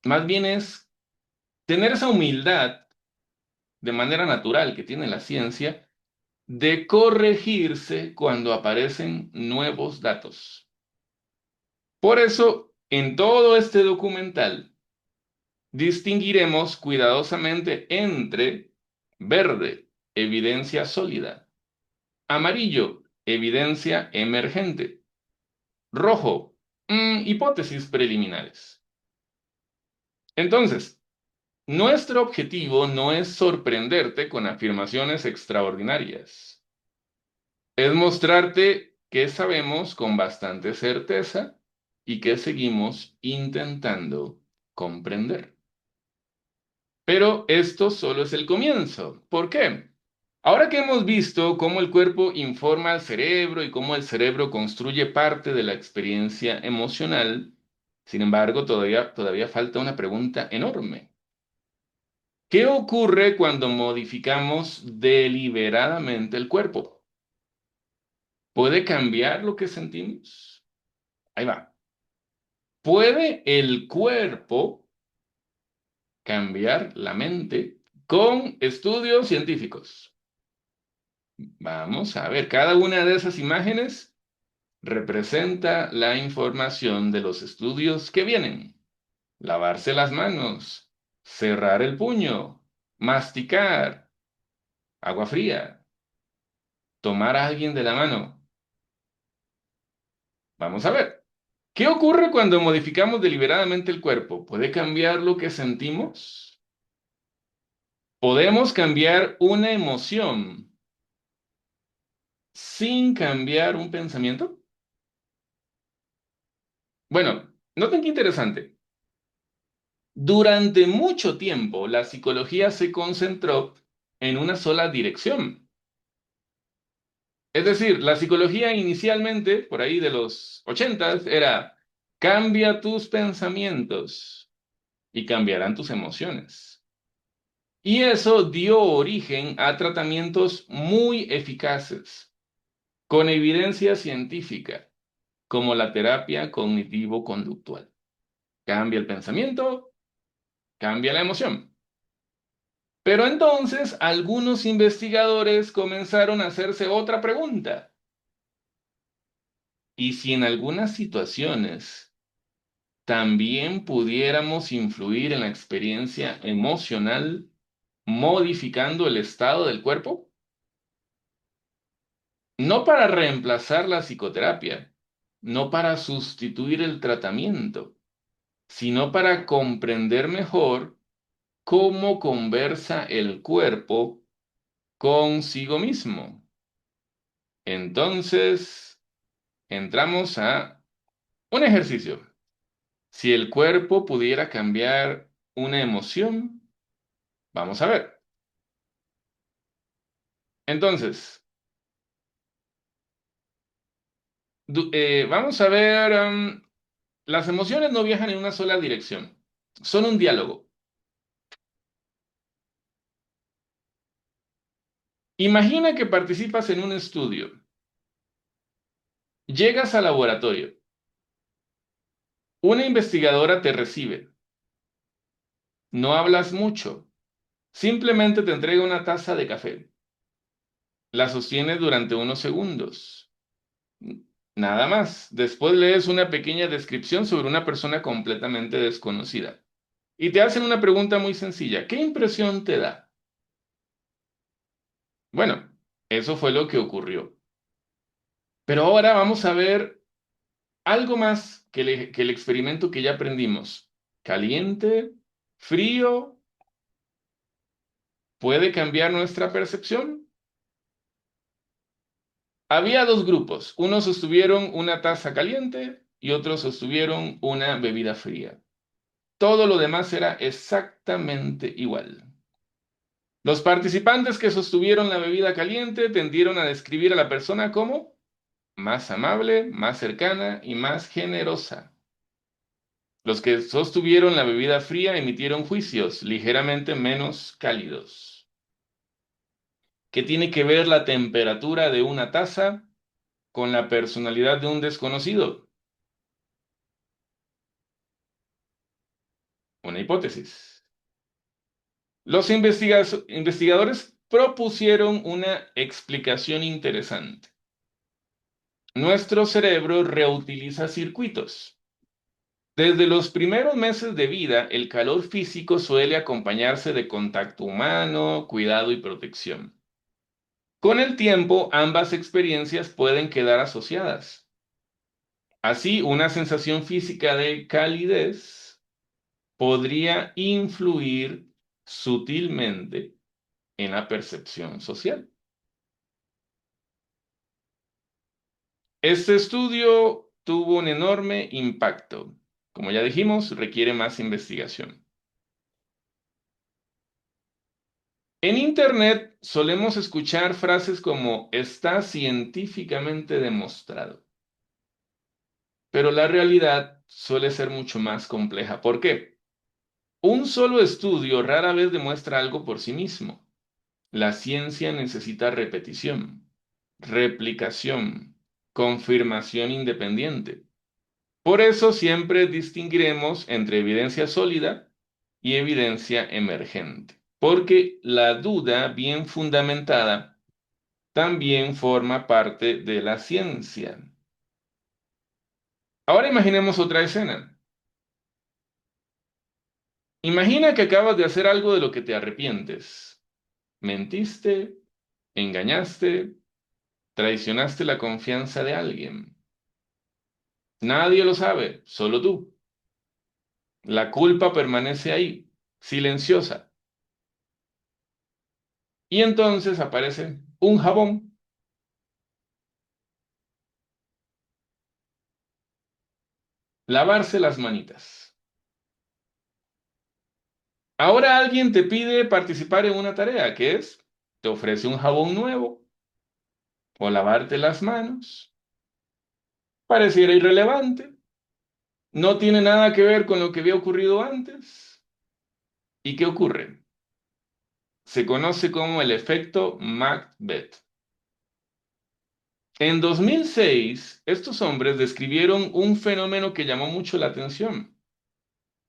más bien es tener esa humildad de manera natural que tiene la ciencia de corregirse cuando aparecen nuevos datos. Por eso, en todo este documental, distinguiremos cuidadosamente entre verde, evidencia sólida, Amarillo, evidencia emergente. Rojo, hipótesis preliminares. Entonces, nuestro objetivo no es sorprenderte con afirmaciones extraordinarias. Es mostrarte que sabemos con bastante certeza y que seguimos intentando comprender. Pero esto solo es el comienzo. ¿Por qué? Ahora que hemos visto cómo el cuerpo informa al cerebro y cómo el cerebro construye parte de la experiencia emocional, sin embargo, todavía falta una pregunta enorme. ¿Qué ocurre cuando modificamos deliberadamente el cuerpo? ¿Puede cambiar lo que sentimos? Ahí va. ¿Puede el cuerpo cambiar la mente con estudios científicos? Vamos a ver, cada una de esas imágenes representa la información de los estudios que vienen. Lavarse las manos, cerrar el puño, masticar, agua fría, tomar a alguien de la mano. Vamos a ver. ¿Qué ocurre cuando modificamos deliberadamente el cuerpo? ¿Puede cambiar lo que sentimos? ¿Podemos cambiar una emoción sin cambiar un pensamiento? Bueno, noten qué interesante. Durante mucho tiempo, la psicología se concentró en una sola dirección. Es decir, la psicología inicialmente, por ahí de los 80, era cambia tus pensamientos y cambiarán tus emociones. Y eso dio origen a tratamientos muy eficaces, con evidencia científica, como la terapia cognitivo-conductual. Cambia el pensamiento, cambia la emoción. Pero entonces algunos investigadores comenzaron a hacerse otra pregunta. ¿Y si en algunas situaciones también pudiéramos influir en la experiencia emocional modificando el estado del cuerpo? No para reemplazar la psicoterapia, no para sustituir el tratamiento, sino para comprender mejor cómo conversa el cuerpo consigo mismo. Entonces, entramos a un ejercicio. Si el cuerpo pudiera cambiar una emoción, vamos a ver. Entonces, vamos a ver, las emociones no viajan en una sola dirección, son un diálogo. Imagina que participas en un estudio, llegas al laboratorio, una investigadora te recibe, no hablas mucho, simplemente te entrega una taza de café, la sostienes durante unos segundos. Nada más. Después lees una pequeña descripción sobre una persona completamente desconocida. Y te hacen una pregunta muy sencilla. ¿Qué impresión te da? Bueno, eso fue lo que ocurrió. Pero ahora vamos a ver algo más que el experimento que ya aprendimos. Caliente, frío, ¿puede cambiar nuestra percepción? Había dos grupos. Unos sostuvieron una taza caliente y otros sostuvieron una bebida fría. Todo lo demás era exactamente igual. Los participantes que sostuvieron la bebida caliente tendieron a describir a la persona como más amable, más cercana y más generosa. Los que sostuvieron la bebida fría emitieron juicios ligeramente menos cálidos. ¿Qué tiene que ver la temperatura de una taza con la personalidad de un desconocido? Una hipótesis. Los investigadores propusieron una explicación interesante. Nuestro cerebro reutiliza circuitos. Desde los primeros meses de vida, el calor físico suele acompañarse de contacto humano, cuidado y protección. Con el tiempo, ambas experiencias pueden quedar asociadas. Así, una sensación física de calidez podría influir sutilmente en la percepción social. Este estudio tuvo un enorme impacto. Como ya dijimos, requiere más investigación. En Internet solemos escuchar frases como está científicamente demostrado, pero la realidad suele ser mucho más compleja. ¿Por qué? Un solo estudio rara vez demuestra algo por sí mismo. La ciencia necesita repetición, replicación, confirmación independiente. Por eso siempre distinguiremos entre evidencia sólida y evidencia emergente, porque la duda bien fundamentada también forma parte de la ciencia. Ahora imaginemos otra escena. Imagina que acabas de hacer algo de lo que te arrepientes. Mentiste, engañaste, traicionaste la confianza de alguien. Nadie lo sabe, solo tú. La culpa permanece ahí, silenciosa. Y entonces aparece un jabón. Lavarse las manitas. Ahora alguien te pide participar en una tarea, que es, te ofrece un jabón nuevo o lavarte las manos. Pareciera irrelevante, no tiene nada que ver con lo que había ocurrido antes. ¿Y qué ocurre? Se conoce como el efecto Macbeth. En 2006, estos hombres describieron un fenómeno que llamó mucho la atención.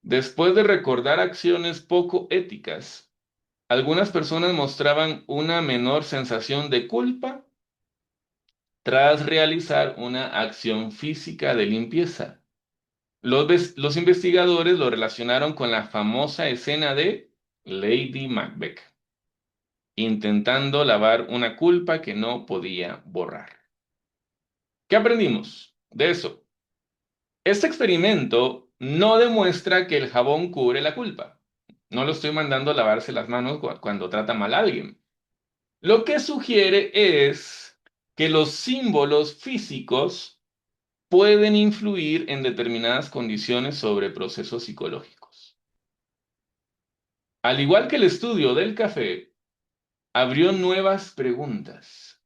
Después de recordar acciones poco éticas, algunas personas mostraban una menor sensación de culpa tras realizar una acción física de limpieza. Los investigadores lo relacionaron con la famosa escena de Lady Macbeth, intentando lavar una culpa que no podía borrar. ¿Qué aprendimos de eso? Este experimento no demuestra que el jabón cubre la culpa. No lo estoy mandando a lavarse las manos cuando trata mal a alguien. Lo que sugiere es que los símbolos físicos pueden influir en determinadas condiciones sobre procesos psicológicos. Al igual que el estudio del café, abrió nuevas preguntas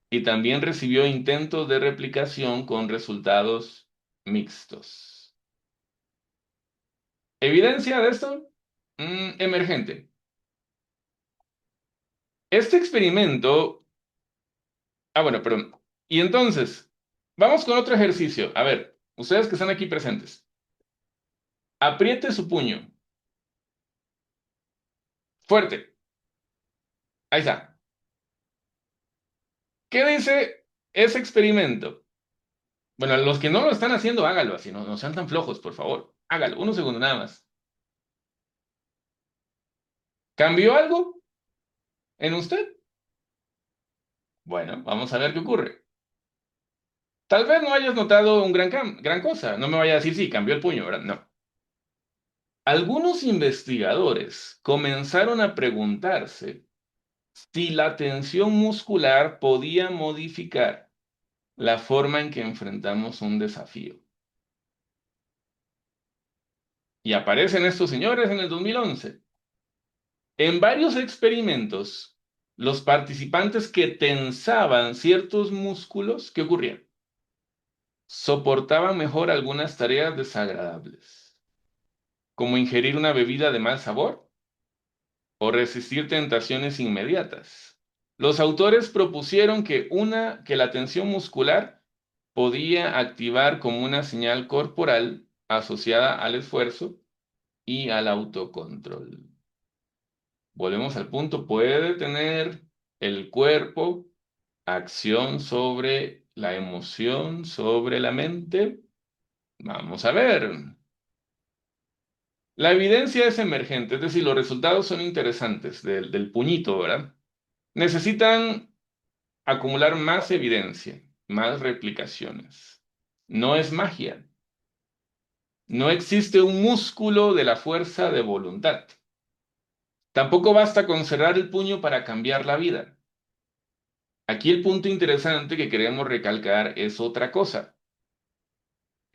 y también recibió intentos de replicación con resultados mixtos. ¿Evidencia de esto? Emergente. Este experimento... bueno, perdón. Y entonces, vamos con otro ejercicio. A ver, ustedes que están aquí presentes, apriete su puño. Fuerte. Ahí está. ¿Qué dice ese experimento? Bueno, los que no lo están haciendo, hágalo así, no sean tan flojos, por favor. Hágalo, 1 segundo nada más. ¿Cambió algo en usted? Bueno, vamos a ver qué ocurre. Tal vez no hayas notado un gran cosa. No me vaya a decir, sí, cambió el puño, ¿verdad? No. Algunos investigadores comenzaron a preguntarse si la tensión muscular podía modificar la forma en que enfrentamos un desafío. Y aparecen estos señores en el 2011. En varios experimentos, los participantes que tensaban ciertos músculos, ¿qué ocurría? Soportaban mejor algunas tareas desagradables, como ingerir una bebida de mal sabor o resistir tentaciones inmediatas. Los autores propusieron que la tensión muscular podía activar como una señal corporal asociada al esfuerzo y al autocontrol. Volvemos al punto, puede tener el cuerpo acción sobre la emoción, sobre la mente. Vamos a ver. La evidencia es emergente, es decir, los resultados son interesantes del puñito, ¿verdad? Necesitan acumular más evidencia, más replicaciones. No es magia. No existe un músculo de la fuerza de voluntad. Tampoco basta con cerrar el puño para cambiar la vida. Aquí el punto interesante que queremos recalcar es otra cosa.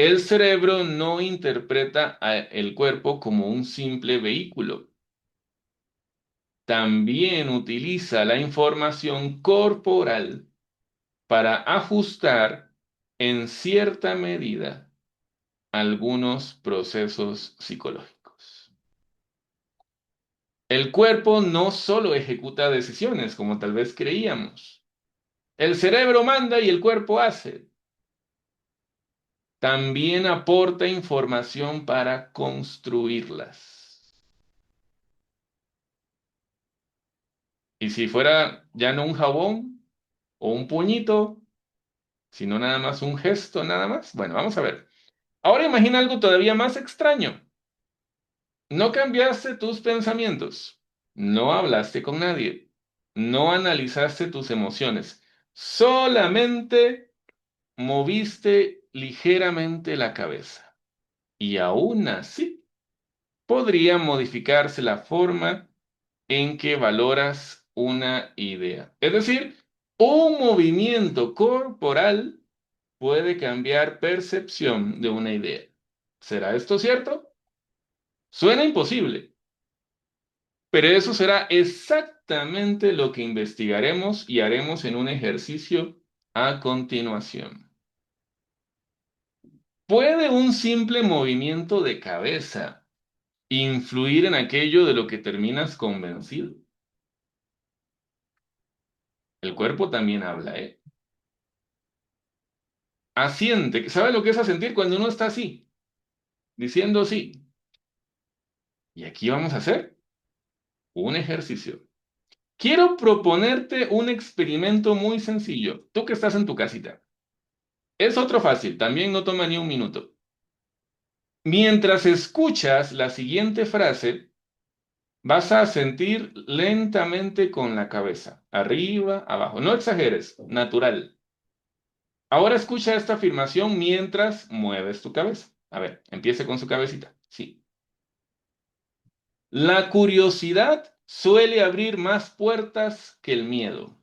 El cerebro no interpreta el cuerpo como un simple vehículo. También utiliza la información corporal para ajustar en cierta medida algunos procesos psicológicos. El cuerpo no solo ejecuta decisiones, como tal vez creíamos. El cerebro manda y el cuerpo hace. También aporta información para construirlas. Y si fuera ya no un jabón o un puñito, sino nada más un gesto, nada más. Bueno, vamos a ver. Ahora imagina algo todavía más extraño. No cambiaste tus pensamientos, no hablaste con nadie, no analizaste tus emociones, solamente moviste ligeramente la cabeza. Y aún así podría modificarse la forma en que valoras una idea. Es decir, un movimiento corporal puede cambiar percepción de una idea. ¿Será esto cierto? Suena imposible, pero eso será exactamente lo que investigaremos y haremos en un ejercicio a continuación. ¿Puede un simple movimiento de cabeza influir en aquello de lo que terminas convencido? El cuerpo también habla, ¿eh? Asiente. ¿Sabe lo que es asentir cuando uno está así, diciendo sí? Y aquí vamos a hacer un ejercicio. Quiero proponerte un experimento muy sencillo. Tú que estás en tu casita. Es otro fácil, también no toma ni un minuto. Mientras escuchas la siguiente frase, vas a sentir lentamente con la cabeza, arriba, abajo. No exageres, natural. Ahora escucha esta afirmación mientras mueves tu cabeza. A ver, empiece con su cabecita. Sí. La curiosidad suele abrir más puertas que el miedo.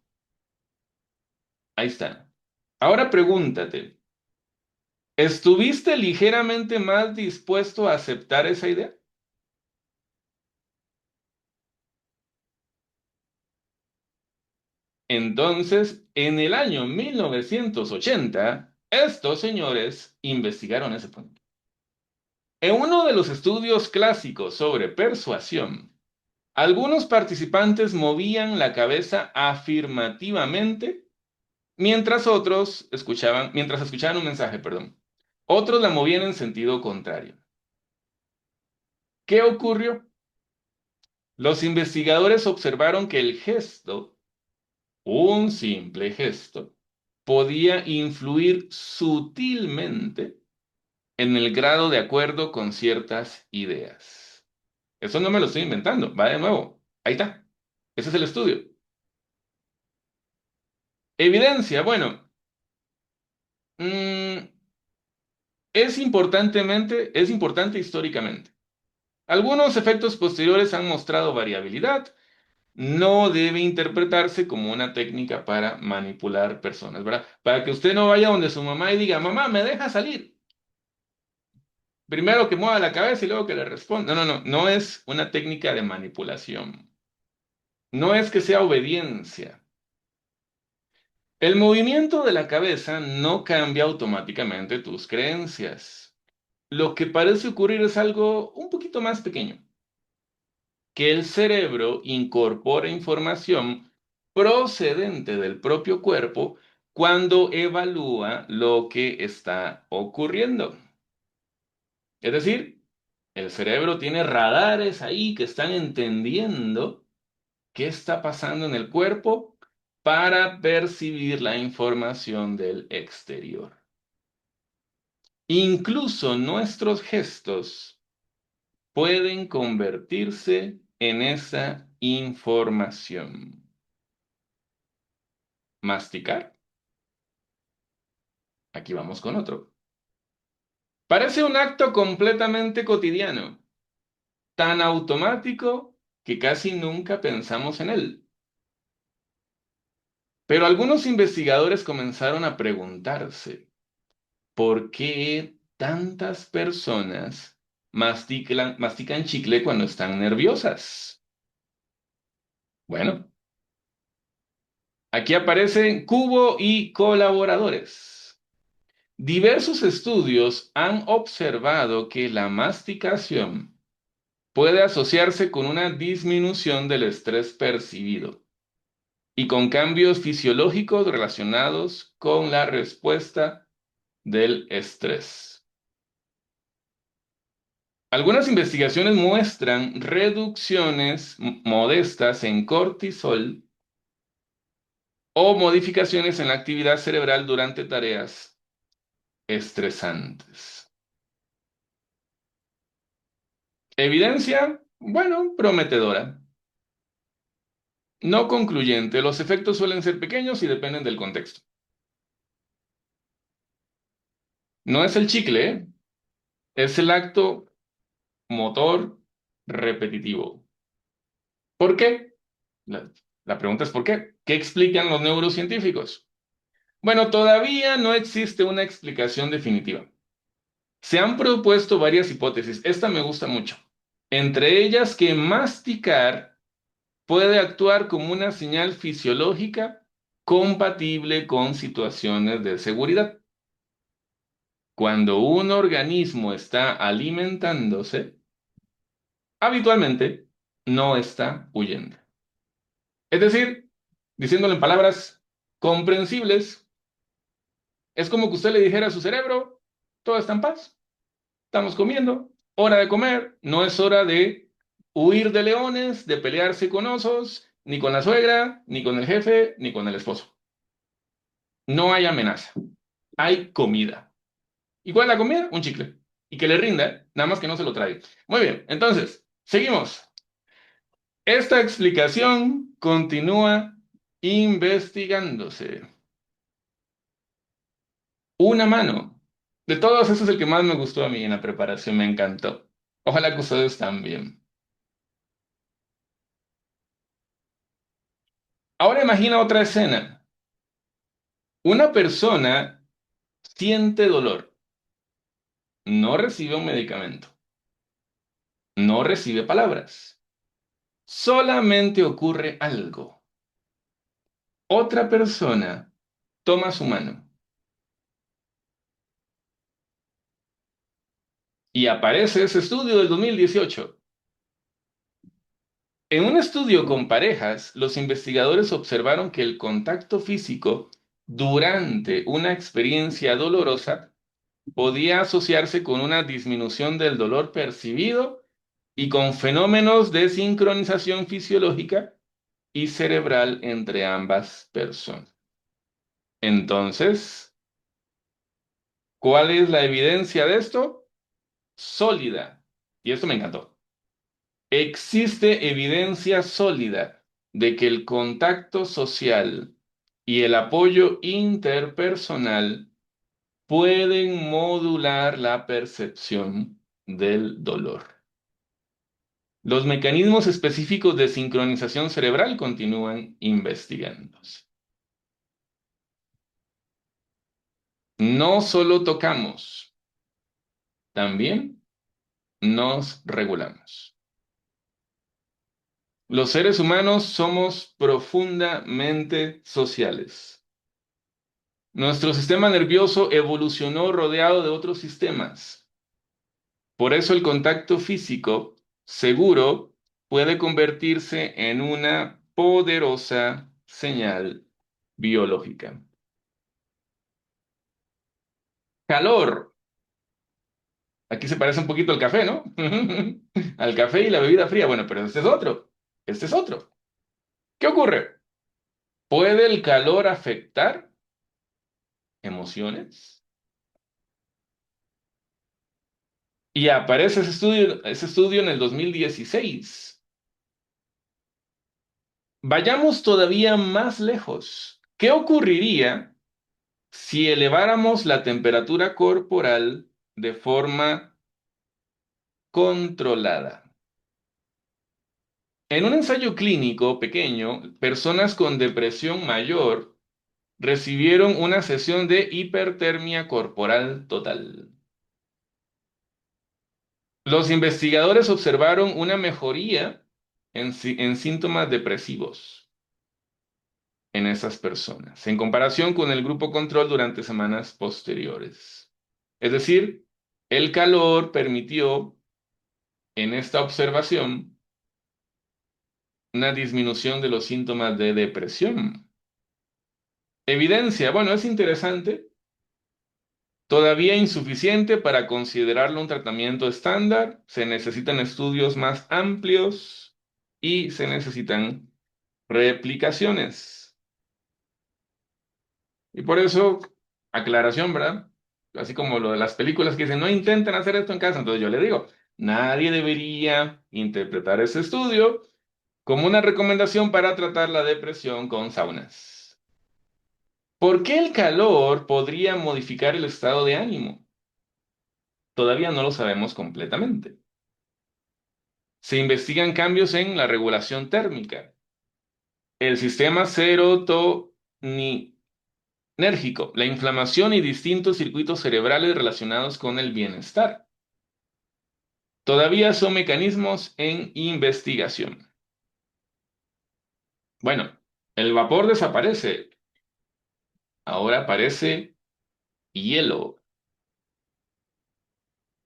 Ahí está. Ahora pregúntate, ¿estuviste ligeramente más dispuesto a aceptar esa idea? Entonces, en el año 1980, estos señores investigaron ese punto. En uno de los estudios clásicos sobre persuasión, algunos participantes movían la cabeza afirmativamente mientras escuchaban un mensaje, perdón. Otros la movían en sentido contrario. ¿Qué ocurrió? Los investigadores observaron que el gesto, un simple gesto, podía influir sutilmente en el grado de acuerdo con ciertas ideas. Eso no me lo estoy inventando, va de nuevo. Ahí está. Ese es el estudio. Evidencia, bueno, mm, es importante históricamente. Algunos efectos posteriores han mostrado variabilidad. No debe interpretarse como una técnica para manipular personas, ¿verdad? Para que usted no vaya donde su mamá y diga, mamá, ¿me deja salir? Primero que mueva la cabeza y luego que le responda. No, no, no, no es una técnica de manipulación. No es que sea obediencia. El movimiento de la cabeza no cambia automáticamente tus creencias. Lo que parece ocurrir es algo un poquito más pequeño, que el cerebro incorpora información procedente del propio cuerpo cuando evalúa lo que está ocurriendo. Es decir, el cerebro tiene radares ahí que están entendiendo qué está pasando en el cuerpo para percibir la información del exterior. Incluso nuestros gestos pueden convertirse en esa información. Masticar. Aquí vamos con otro. Parece un acto completamente cotidiano, tan automático que casi nunca pensamos en él. Pero algunos investigadores comenzaron a preguntarse, ¿por qué tantas personas mastican chicle cuando están nerviosas? Bueno, aquí aparecen Cubo y colaboradores. Diversos estudios han observado que la masticación puede asociarse con una disminución del estrés percibido y con cambios fisiológicos relacionados con la respuesta del estrés. Algunas investigaciones muestran reducciones modestas en cortisol o modificaciones en la actividad cerebral durante tareas estresantes. Evidencia, bueno, prometedora. No concluyente, los efectos suelen ser pequeños y dependen del contexto. No es el chicle, ¿eh? Es el acto motor repetitivo. ¿Por qué? La, la pregunta es ¿por qué? ¿Qué explican los neurocientíficos? Bueno, todavía no existe una explicación definitiva. Se han propuesto varias hipótesis. Esta me gusta mucho. Entre ellas que masticar puede actuar como una señal fisiológica compatible con situaciones de seguridad. Cuando un organismo está alimentándose, habitualmente no está huyendo. Es decir, diciéndolo en palabras comprensibles, es como que usted le dijera a su cerebro, todo está en paz, estamos comiendo, hora de comer, no es hora de huir de leones, de pelearse con osos, ni con la suegra, ni con el jefe, ni con el esposo. No hay amenaza, hay comida. ¿Y cuál es la comida? Un chicle. Y que le rinda, nada más que no se lo trague. Muy bien, entonces, seguimos. Esta explicación continúa investigándose. Una mano. De todos, ese es el que más me gustó a mí en la preparación, me encantó. Ojalá que ustedes también. Ahora imagina otra escena. Una persona siente dolor, no recibe un medicamento, no recibe palabras, solamente ocurre algo. Otra persona toma su mano y aparece ese estudio del 2018. En un estudio con parejas, los investigadores observaron que el contacto físico durante una experiencia dolorosa podía asociarse con una disminución del dolor percibido y con fenómenos de sincronización fisiológica y cerebral entre ambas personas. Entonces, ¿cuál es la evidencia de esto? Sólida. Y esto me encantó. Existe evidencia sólida de que el contacto social y el apoyo interpersonal pueden modular la percepción del dolor. Los mecanismos específicos de sincronización cerebral continúan investigándose. No solo tocamos, también nos regulamos. Los seres humanos somos profundamente sociales. Nuestro sistema nervioso evolucionó rodeado de otros sistemas. Por eso el contacto físico seguro puede convertirse en una poderosa señal biológica. Calor. Aquí se parece un poquito al café, ¿no? Al café y la bebida fría. Bueno, pero este es otro. Este es otro. ¿Qué ocurre? ¿Puede el calor afectar emociones? Y aparece ese estudio en el 2016. Vayamos todavía más lejos. ¿Qué ocurriría si eleváramos la temperatura corporal de forma controlada? En un ensayo clínico pequeño, personas con depresión mayor recibieron una sesión de hipertermia corporal total. Los investigadores observaron una mejoría en síntomas depresivos en esas personas, en comparación con el grupo control durante semanas posteriores. Es decir, el calor permitió en esta observación una disminución de los síntomas de depresión. Evidencia, bueno, es interesante, todavía insuficiente para considerarlo un tratamiento estándar, se necesitan estudios más amplios y se necesitan replicaciones. Y por eso, aclaración, ¿verdad? Así como lo de las películas que dicen, no intenten hacer esto en casa. Entonces yo le digo, nadie debería interpretar ese estudio como una recomendación para tratar la depresión con saunas. ¿Por qué el calor podría modificar el estado de ánimo? Todavía no lo sabemos completamente. Se investigan cambios en la regulación térmica, el sistema serotoninérgico, la inflamación y distintos circuitos cerebrales relacionados con el bienestar. Todavía son mecanismos en investigación. Bueno, el vapor desaparece, ahora aparece hielo,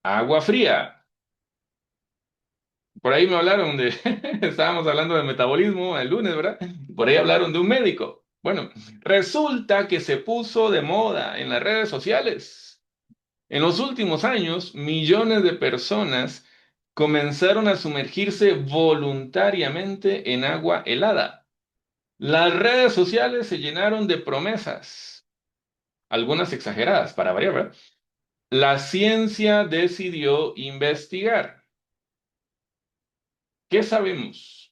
agua fría. Por ahí me hablaron de, estábamos hablando de metabolismo el lunes, ¿verdad? Por ahí hablaron de un médico. Bueno, resulta que se puso de moda en las redes sociales. En los últimos años, millones de personas comenzaron a sumergirse voluntariamente en agua helada. Las redes sociales se llenaron de promesas, algunas exageradas para variar, ¿verdad? La ciencia decidió investigar. ¿Qué sabemos?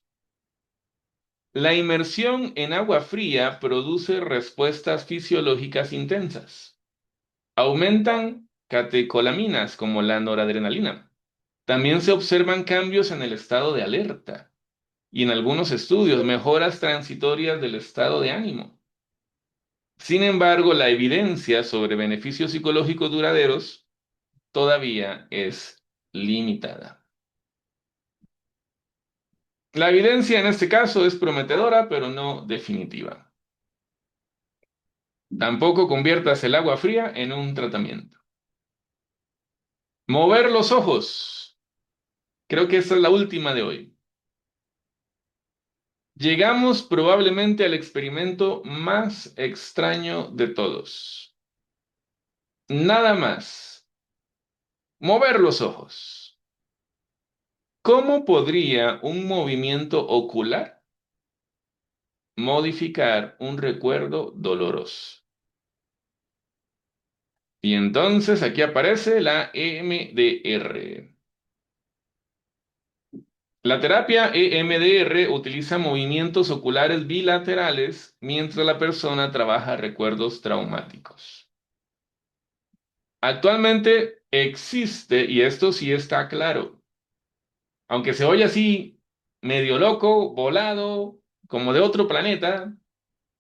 La inmersión en agua fría produce respuestas fisiológicas intensas. Aumentan catecolaminas como la noradrenalina. También se observan cambios en el estado de alerta y en algunos estudios mejoras transitorias del estado de ánimo. Sin embargo, la evidencia sobre beneficios psicológicos duraderos todavía es limitada. La evidencia en este caso es prometedora, pero no definitiva. Tampoco conviertas el agua fría en un tratamiento. Mover los ojos. Creo que esta es la última de hoy. Llegamos probablemente al experimento más extraño de todos. Nada más. Mover los ojos. ¿Cómo podría un movimiento ocular modificar un recuerdo doloroso? Y entonces aquí aparece la EMDR. La terapia EMDR utiliza movimientos oculares bilaterales mientras la persona trabaja recuerdos traumáticos. Actualmente existe, y esto sí está claro, aunque se oye así medio loco, volado, como de otro planeta,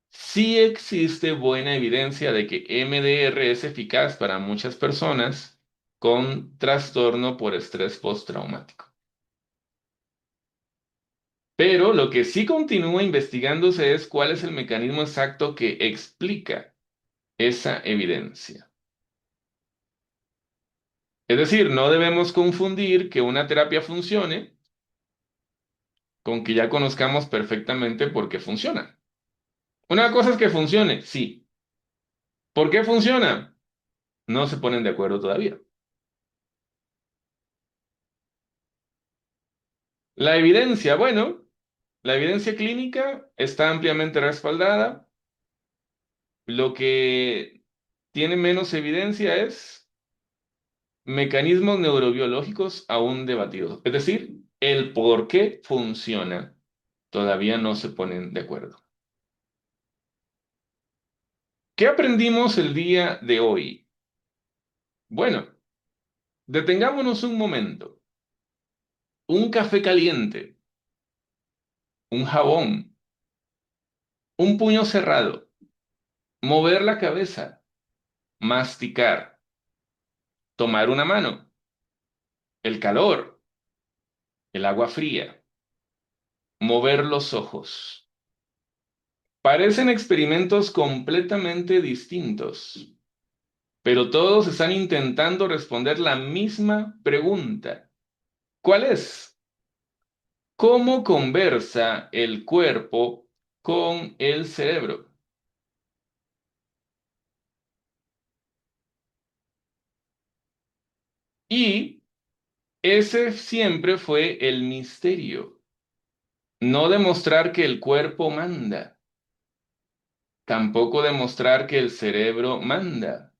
sí existe buena evidencia de que MDR es eficaz para muchas personas con trastorno por estrés postraumático. Pero lo que sí continúa investigándose es cuál es el mecanismo exacto que explica esa evidencia. Es decir, no debemos confundir que una terapia funcione con que ya conozcamos perfectamente por qué funciona. Una cosa es que funcione, sí. ¿Por qué funciona? No se ponen de acuerdo todavía. La evidencia, bueno, la evidencia clínica está ampliamente respaldada. Lo que tiene menos evidencia es mecanismos neurobiológicos aún debatidos. Es decir, el por qué funciona. Todavía no se ponen de acuerdo. ¿Qué aprendimos el día de hoy? Bueno, detengámonos un momento. Un café caliente, un jabón, un puño cerrado, mover la cabeza, masticar, tomar una mano, el calor, el agua fría, mover los ojos. Parecen experimentos completamente distintos, pero todos están intentando responder la misma pregunta. ¿Cuál es? ¿Cómo conversa el cuerpo con el cerebro? Y ese siempre fue el misterio. No demostrar que el cuerpo manda, tampoco demostrar que el cerebro manda,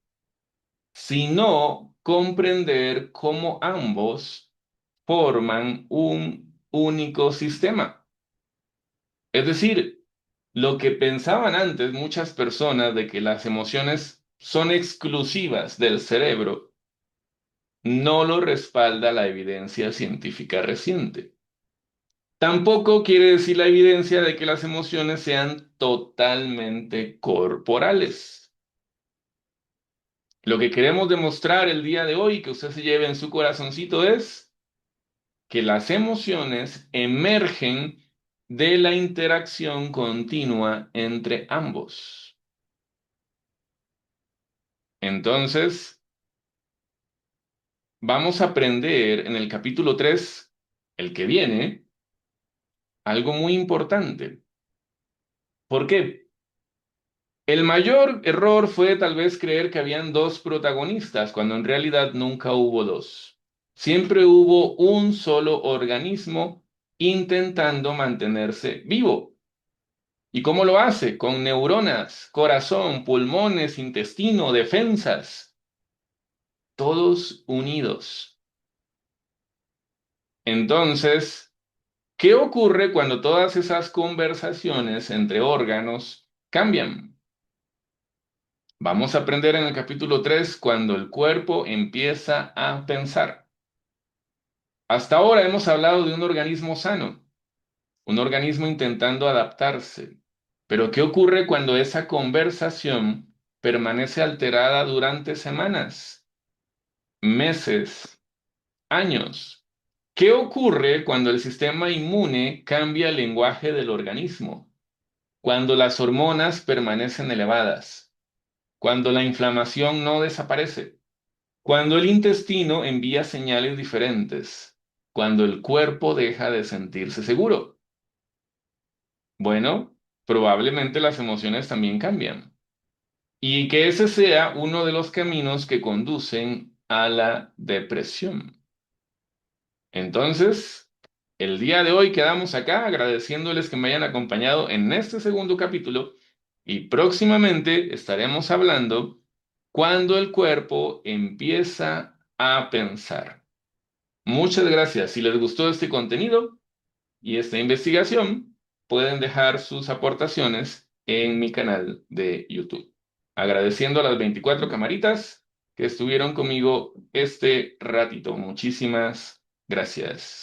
sino comprender cómo ambos forman un único sistema. Es decir, lo que pensaban antes muchas personas de que las emociones son exclusivas del cerebro, no lo respalda la evidencia científica reciente. Tampoco quiere decir la evidencia de que las emociones sean totalmente corporales. Lo que queremos demostrar el día de hoy, que usted se lleve en su corazoncito, es que las emociones emergen de la interacción continua entre ambos. Entonces, vamos a aprender en el capítulo 3, el que viene, algo muy importante. ¿Por qué? El mayor error fue tal vez creer que habían dos protagonistas, cuando en realidad nunca hubo dos. Siempre hubo un solo organismo intentando mantenerse vivo. ¿Y cómo lo hace? Con neuronas, corazón, pulmones, intestino, defensas, todos unidos. Entonces, ¿qué ocurre cuando todas esas conversaciones entre órganos cambian? Vamos a aprender en el capítulo 3 cuando el cuerpo empieza a pensar. Hasta ahora hemos hablado de un organismo sano, un organismo intentando adaptarse. Pero ¿qué ocurre cuando esa conversación permanece alterada durante semanas, meses, años? ¿Qué ocurre cuando el sistema inmune cambia el lenguaje del organismo? Cuando las hormonas permanecen elevadas, cuando la inflamación no desaparece. Cuando el intestino envía señales diferentes, cuando el cuerpo deja de sentirse seguro. Bueno, probablemente las emociones también cambian. Y que ese sea uno de los caminos que conducen a la depresión. Entonces, el día de hoy quedamos acá agradeciéndoles que me hayan acompañado en este segundo capítulo y próximamente estaremos hablando cuando el cuerpo empieza a pensar. Muchas gracias. Si les gustó este contenido y esta investigación, pueden dejar sus aportaciones en mi canal de YouTube. Agradeciendo a las 24 camaritas que estuvieron conmigo este ratito. Muchísimas gracias.